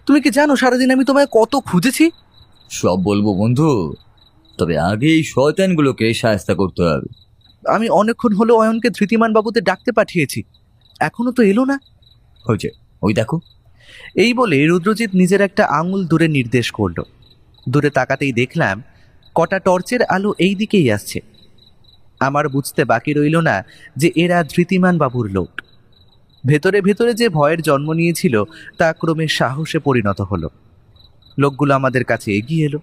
তুমি কি জানো সারাদিন আমি তোমায় কত খুঁজেছি? সব বলবো বন্ধু, তবে আগে এই শয়তানগুলোকে শায়েস্তা করতে হবে। আমি অনেকক্ষণ হলো অয়নকে ধৃতিমান বাবুতে ডাকতে পাঠিয়েছি, এখনো তো এলো না। হয়েছে, ওই দেখো। এই বলে রুদ্রজিৎ নিজের একটা আঙুল দূরে নির্দেশ করলো। দূরে তাকাতেই দেখলাম কটা টর্চের আলো এই দিকেই আসছে। আমার বুঝতে বাকি রইল না যে এরা ধৃতিমান বাবুর লোক। ভেতরে ভেতরে যে ভয়ের জন্ম নিয়েছিল তা ক্রমে সাহসে পরিণত হলো। লোকগুলো আমাদের কাছে এগিয়ে এলো।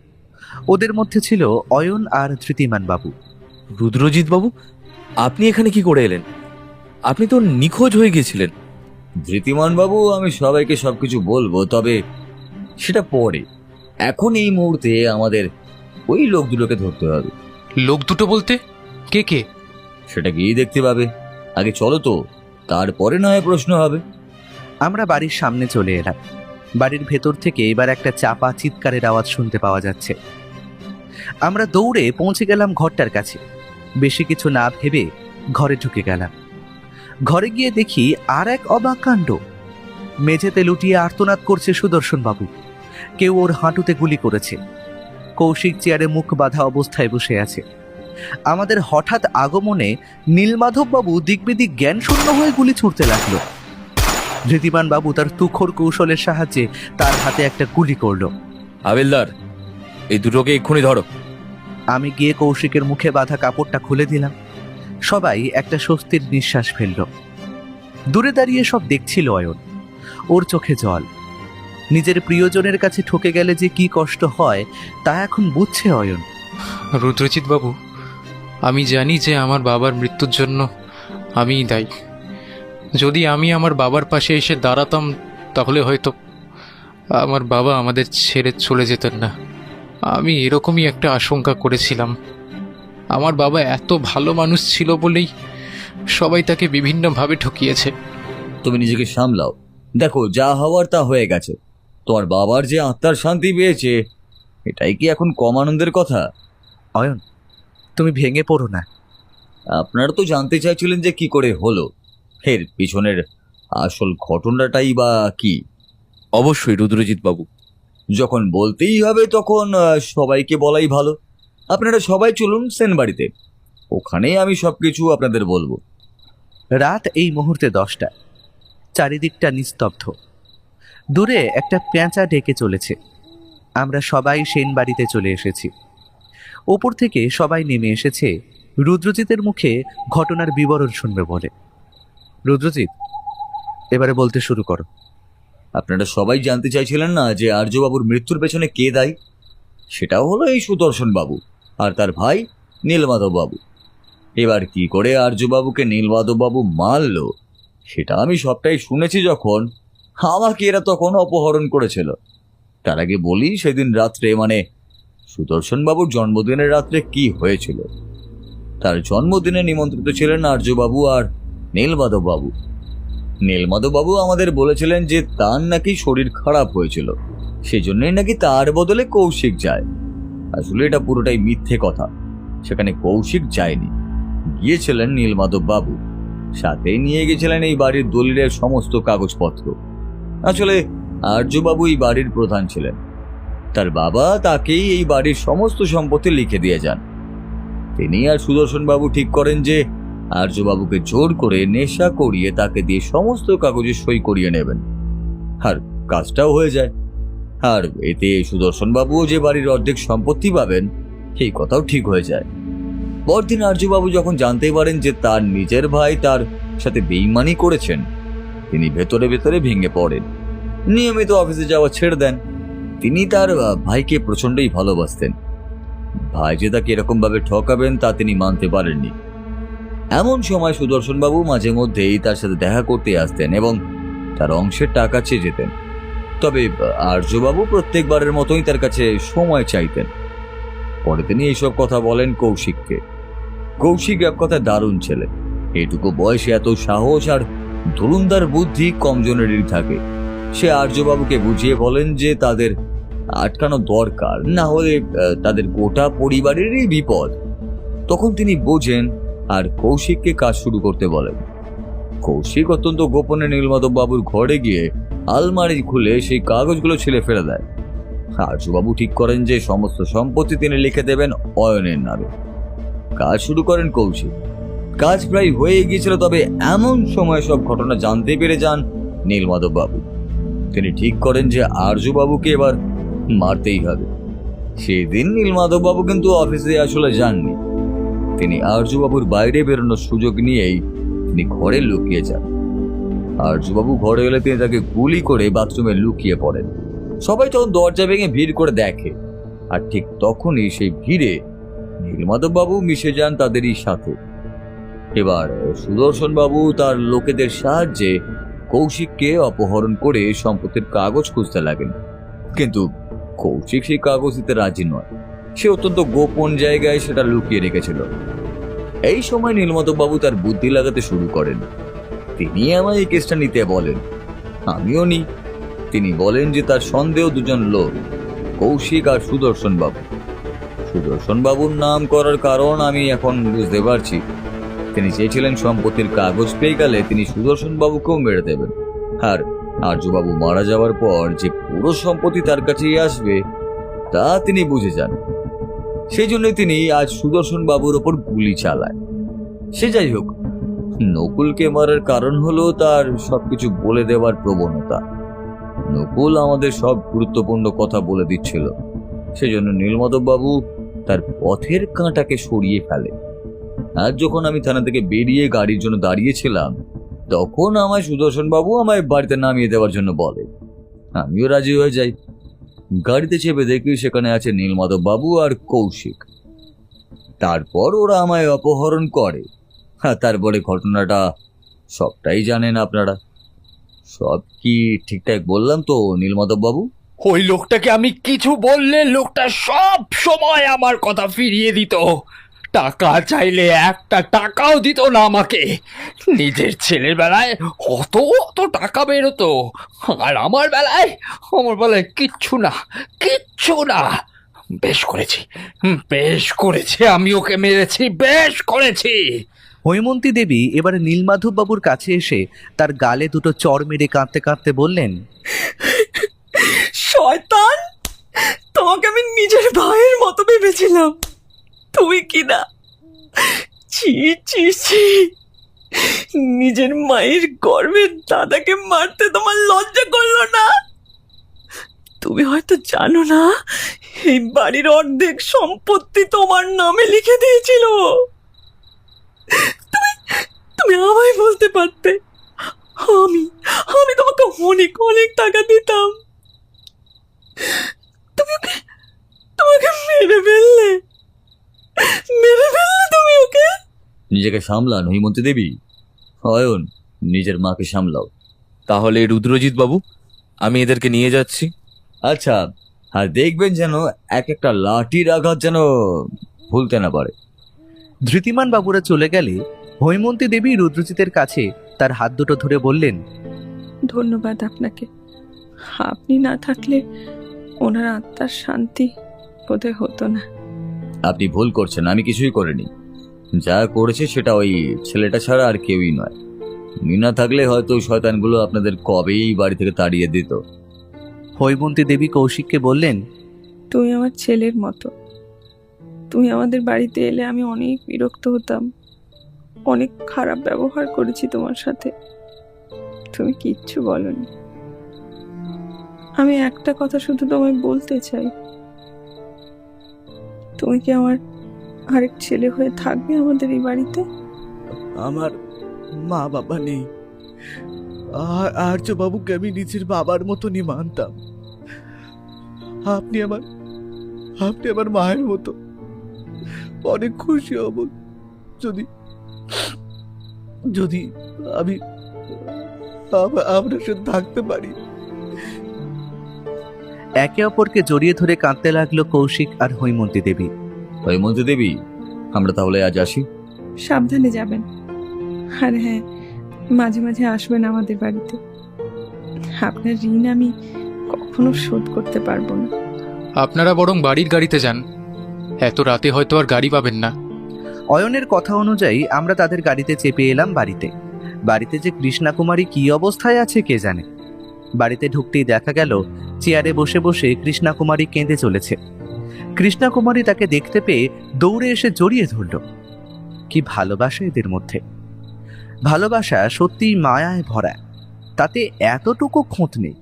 ওদের মধ্যে ছিল অয়ন আর ধৃতিমান বাবু। রুদ্রজিৎ বাবু, আপনি এখানে কি করে এলেন? আপনি তো নিখোঁজ হয়ে গিয়েছিলেন। ধৃতিমান বাবু, আমি সবাইকে সবকিছু বলবো, তবে সেটা পরে। এখন এই মুহূর্তে আমাদের ওই লোক দুটোকে ধরতে হবে। লোক দুটো বলতে কে কে? সেটা গিয়েই দেখতে পাবে। আগে চলো তো, তারপরে না হয় প্রশ্ন হবে। আমরা বাড়ির সামনে চলে এলাম। বাড়ির ভেতর থেকে এবার একটা চাপা চিৎকারের আওয়াজ শুনতে পাওয়া যাচ্ছে। আমরা দৌড়ে পৌঁছে গেলাম ঘরটার কাছে। বেশি কিছু না ভেবে ঘরে ঢুকে গেলাম। ঘরে গিয়ে দেখি আর এক অবাক কাণ্ড। মেঝেতে লুটিয়ে আর্তনাদ করছে সুদর্শন বাবু। কেউ ওর হাঁটুতে গুলি করেছে। কৌশিক চেয়ারে মুখ বাঁধা অবস্থায় বসে আছে। আমাদের হঠাৎ আগমনে নীলমাধব বাবু দিকবিদিক জ্ঞান শূন্য হয়ে গুলি ছুঁড়তে লাগলো। ধৃতিমান বাবু তার তুখোড় কৌশলের সাহায্যে তার হাতে একটা গুলি করলো। হাবিলদার, এই দুটোকে এক্ষুনি ধরো। আমি গিয়ে কৌশিকের মুখে বাঁধা কাপড়টা খুলে দিলাম। সবাই একটা স্বস্তির নিঃশ্বাস ফেলল। দূরে দাঁড়িয়ে সব দেখছিল অয়ন। ওর চোখে জল। নিজের প্রিয়জনের কাছে ঠকে গেলে যে কি কষ্ট হয় তা এখন বুঝছে অয়ন। রুদ্রজিৎ বাবু, আমি জানি যে আমার বাবার মৃত্যুর জন্য আমিই দায়ী। যদি আমি আমার বাবার পাশে এসে দাঁড়াতাম তাহলে হয়তো আমার বাবা আমাদের ছেড়ে চলে যেতেন না। আমি এরকমই একটা আশঙ্কা করেছিলাম। আমার বাবা এত ভালো মানুষ ছিল বলেই সবাই তাকে বিভিন্নভাবে ঠকিয়েছে। তুমি নিজেকে সামলাও। দেখো, যা হওয়ার তা হয়ে গেছে। তোমার বাবার যে আত্মার শান্তি পেয়েছে, এটাই কি এখন কম আনন্দের কথা? অয়ন, তুমি ভেঙে পড়ো না। আপনারা তো জানতে চাইছিলেন যে কি করে হলো, এর পিছনের আসল ঘটনাটাই বা কি। অবশ্যই রুদ্রজিৎ বাবু, যখন বলতেই হবে তখন সবাইকে বলাই ভালো। আপনারা সবাই চলুন সেন বাড়িতে, ওখানেই আমি সবকিছু আপনাদের বলবো। রাত এই মুহূর্তে 10টা। চারিদিকটা নিস্তব্ধ। দূরে একটা পেঁচা ডেকে চলেছে। আমরা সবাই সেন বাড়িতে চলে এসেছি। ওপর থেকে সবাই নেমে এসেছে রুদ্রজিতের মুখে ঘটনার বিবরণ শুনবে বলে। রুদ্রজিৎ, এবারে বলতে শুরু করো। আপনারা সবাই জানতে চাইছিলেন না যে আর্যবাবুর মৃত্যুর পেছনে কে দায়ী? সেটাও হলো এই সুদর্শন বাবু আর তার ভাই নীলমাধব বাবু। এবার কি করে আর্যবাবুকে নীলমাধব বাবু মারল সেটা আমি সবটাই শুনেছি যখন আমাকে এরা তখন অপহরণ করেছিল। তার আগে বলি, সেদিন রাত্রে, মানে সুদর্শন বাবুর জন্মদিনের রাত্রে কি হয়েছিল। তার জন্মদিনে নিমন্ত্রিত ছিলেন আর্যবাবু আর নীলমাধব বাবু। নীলমাধব বাবু আমাদের বলেছিলেন যে তার নাকি শরীর খারাপ হয়েছিল, সেই জন্যই নাকি তার বদলে কৌশিক যায়। আসলে এটা পুরোটাই মিথ্যে কথা। সেখানে কৌশিক যায়নি, গিয়েছিলেন নীলমাধব বাবু। সাথে নিয়ে গেছিলেন এই বাড়ির দলিলের সমস্ত কাগজপত্র। আসলে আর্যবাবু এই বাড়ির প্রধান ছিলেন। তার বাবা তাকেই এই বাড়ির সমস্ত সম্পত্তি লিখে দিয়ে যান। তিনি আর সুদর্শন বাবু ঠিক করেন যে আর্যবাবুকে জোর করে নেশা করিয়ে তাকে দিয়ে সমস্ত কাগজে সই করিয়ে নেবেন। আর কাজটাও হয়ে যায়। আর এতে সুদর্শন বাবুও যে বাড়ির অর্ধেক সম্পত্তি পাবেন, এই কথাও ঠিক হয়ে যায়। পরদিন আর্যবাবু যখন জানতে পারেন যে তার নিজের ভাই তার সাথে বেইমানি করেছেন, তিনি ভেতরে ভেতরে ভেঙে পড়েন। নিয়মিত অফিসে যাওয়া ছেড়ে দেন। তিনি তার ভাইকে প্রচন্ডই ভালোবাসতেন। ভাই যে তাকে এরকম ভাবে ঠকাবেন তা তিনি মানতে পারেননি। এমন সময় সুদর্শন বাবু মাঝে মধ্যেই তার সাথে দেখা করতে আসতেন এবং তার অংশের টাকা চেয়ে যেতেন। তবে আর্যবাবু প্রত্যেকবারের মতোই তার কাছে সময় চাইতেন। পরে তিনি এইসব কথা বলেন কৌশিককে। কৌশিক এক কথা দারুণ ছেলে। এটুকু বয়সে এত সাহস আর ধুরুন্ধার বুদ্ধি কমজনেরই থাকে। সে আর্যবাবুকে বুঝিয়ে বলেন যে তাদের আটকানো দরকার, না হলে তাদের গোটা পরিবারেরই বিপদ। তখন তিনি বোঝেন আর কৌশিককে কাজ শুরু করতে বলেন। কৌশিক অত্যন্ত গোপনে নীলমাধব বাবুর ঘরে গিয়ে আলমারি খুলে সেই কাগজগুলো ছেলে ফেলে দেয়। আর্যবাবু ঠিক করেন যে সমস্ত সম্পত্তি তিনি লিখে দেবেন অয়নের নামে। কাজ শুরু করেন কৌশিক। কাজ প্রায় হয়ে গিয়েছিল, তবে এমন সময় সব ঘটনা জানতে পেরে যান নীলমাধব বাবু। তিনি ঠিক করেন যে আর্যবাবুকে এবার মারতেই হবে। সেদিন নীলমাধব বাবু কিন্তু অফিসে আসলে যাননি। তিনি আর্যবাবুর বাইরে বেরোনোর সুযোগ নিয়েই তিনি ঘরে লুকিয়ে যান। আর্যবাবু ঘরে এলে তিনি তাকে গুলি করে বাথরুমে লুকিয়ে পড়েন। সবাই তখন দরজা ভেঙে ভিড় করে দেখে, আর ঠিক তখনই সেই ভিড়ে নীলমাধব বাবু মিশে যান তাদেরই সাথে। এবার সুদর্শন বাবু তার লোকেদের সাহায্যে কৌশিককে অপহরণ করে সম্পত্তির কাগজ খুঁজতে লাগেন। কিন্তু কৌশিক সেই কাগজ দিতে রাজি নয়। সে অত্যন্ত গোপন জায়গায় সেটা লুকিয়ে রেখেছিল। এই সময় নীলমাধব বাবু তার বুদ্ধি লাগাতে শুরু করেন। তিনি আমায় এই কেসটা নিতে বলেন, আমিও নিই। তিনি বলেন যে তার সন্দেহ দুজন লোক, কৌশিক আর সুদর্শন বাবু। সুদর্শন বাবুর নাম করার কারণ আমি এখন বুঝতে পারছি। তিনি চেয়েছিলেন সম্পত্তির কাগজ পেয়ে গেলে তিনি সুদর্শন বাবুকেও মেরে দেবেন, আর আর্যবাবু মারা যাওয়ার পর যে পুরো সম্পত্তি তার কাছেই আসবে তা তিনি বুঝে যান। সেই জন্যই তিনি আজ সুদর্শন বাবুর ওপর গুলি চালায়। সে যাই হোক, নকুলকে মারার কারণ হলো তার সবকিছু বলে দেওয়ার প্রবণতা। নকুল আমাদের সব গুরুত্বপূর্ণ কথা বলে দিচ্ছিল। সেজন্য নীলমাধব বাবু তার পথের কাঁটাকে সরিয়ে ফেলে। আর যখন আমি থানা থেকে বেরিয়ে গাড়ির জন্য দাঁড়িয়েছিলাম, তখন আমায় সুদর্শন বাবু আমায় বাড়িতে নামিয়ে দেওয়ার জন্য বলে। আমিও রাজি হয়ে যাই। গাড়িতে চেপে দেখি সেখানে আছে নীলমাধব বাবু আর কৌশিক। তারপর ওরা আমায় অপহরণ করে। তারপরে ঘটনাটা সবটাই জানেন আপনারা। সব কি ঠিকঠাক বললাম তো নীলমাধব বাবু? ওই লোকটাকে আমি কিছু বললে লোকটা সব সময় আমার কথা ফিরিয়ে দিত। টাকা চাইলে একটা টাকাও দিত না আমাকে। নিজের ছেলের বেলায় অত অত টাকা বেরোতো, আর আমার বেলায় কিচ্ছু না, কিচ্ছু না। বেশ করেছি আমি ওকে মেরেছি, বেশ করেছি। হৈমন্তী দেবী এবার নীলমাধব বাবুর কাছে এসে তার গালে দুটো চড় মেরে কাঁদতে কাঁদতে বললেন, শয়তান, তোমাকে আমি নিজের ভাইয়ের মতো ভেবেছিলাম, তুমি কি না? ছি ছি ছি, নিজের মায়ের গর্ভের দাদাকে মারতে তোমার লজ্জা করলো না? তুমি হয়তো জানো না, এই বাড়ির অর্ধেক সম্পত্তি তোমার নামে লিখে দিয়েছিল। তুমি আমায় বলতে পারতে, আমি তোমাকে অনেক অনেক টাকা দিতাম। তোমাকে মেরে ফেললে তুমি ওকে। নিজেকে সামলান হৈমন্তী দেবী। অয়ন, নিজের মাকে সামলাও। তাহলে রুদ্রজিৎ বাবু, আমি এদেরকে নিয়ে যাচ্ছি। আচ্ছা, আর দেখবেন যেন এক একটা লাঠির আঘাত যেন ভুলতে না পারে। ধৃতিমান বাবুরা চলে গেলে হৈমন্তী দেবী রুদ্রজিতের কাছে তার হাত দুটো ধরে বললেন, ধন্যবাদ আপনাকে। আপনি না থাকলে ওনার আত্মার শান্তি বোধহয় হতো না। আপনি ভুল করছেন, আমি কিছুই করিনি। যা করেছে সেটা ওই ছেলেটা ছাড়া আর কেউই নয়। উনি না থাকলে হয়তো শয়তানগুলো আপনাদের কবেই বাড়ি থেকে তাড়িয়ে দিত। হৈমন্তী দেবী কৌশিককে বললেন, তুমি আমার ছেলের মতো। তুমি আমাদের বাড়িতে এলে আমি অনেক বিরক্ত হতাম, অনেক খারাপ ব্যবহার করেছি তোমার সাথে, তুমি কিচ্ছু বলনি। আমি একটা কথা শুধু তোমায় বলতে চাই, তুমি কি আমার আরেক ছেলে হয়ে থাকবে আমাদের এই বাড়িতে? আমার মা বাবা নেই, আর্যবাবুকে আমি নিজের বাবার মতনই মানতাম। আপনি আমার মায়ের মতো। অনেক খুশি হব যদি যদি আমি আপনার সাথে থাকতে পারি। একে অপরকে জড়িয়ে ধরে কাঁদতে লাগলো কৌশিক আর হৈমন্তী দেবী। হৈমন্তী দেবী, আমরা তাহলে আজ আসি। সাবধানে যাবেন। আর হ্যাঁ, মাঝে মাঝে আসবেন আমাদের বাড়িতে। আপনার ঋণ আমি কখনো শোধ করতে পারবো না। আপনারা বরং বাড়ির গাড়িতে যান, এত রাতে হয়তো আর গাড়ি পাবেন না। অয়নের কথা অনুযায়ী আমরা তাদের গাড়িতে চেপে এলাম বাড়িতে। বাড়িতে যে কৃষ্ণা কুমারী কি অবস্থায় আছে কে জানে। বাড়িতে ঢুকতেই দেখা গেল চেয়ারে বসে বসে কৃষ্ণা কুমারী কেঁদে চলেছে। কৃষ্ণা কুমারী তাকে দেখতে পেয়ে দৌড়ে এসে জড়িয়ে ধরল। কি ভালোবাসা এদের মধ্যে! ভালোবাসা সত্যিই মায়ায় ভরা, তাতে এতটুকু খুঁত নেই,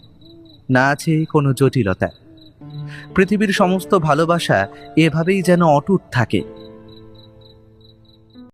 না আছে কোনো জটিলতা। পৃথিবীর সমস্ত ভালোবাসা এভাবেই যেন অটুট থাকে।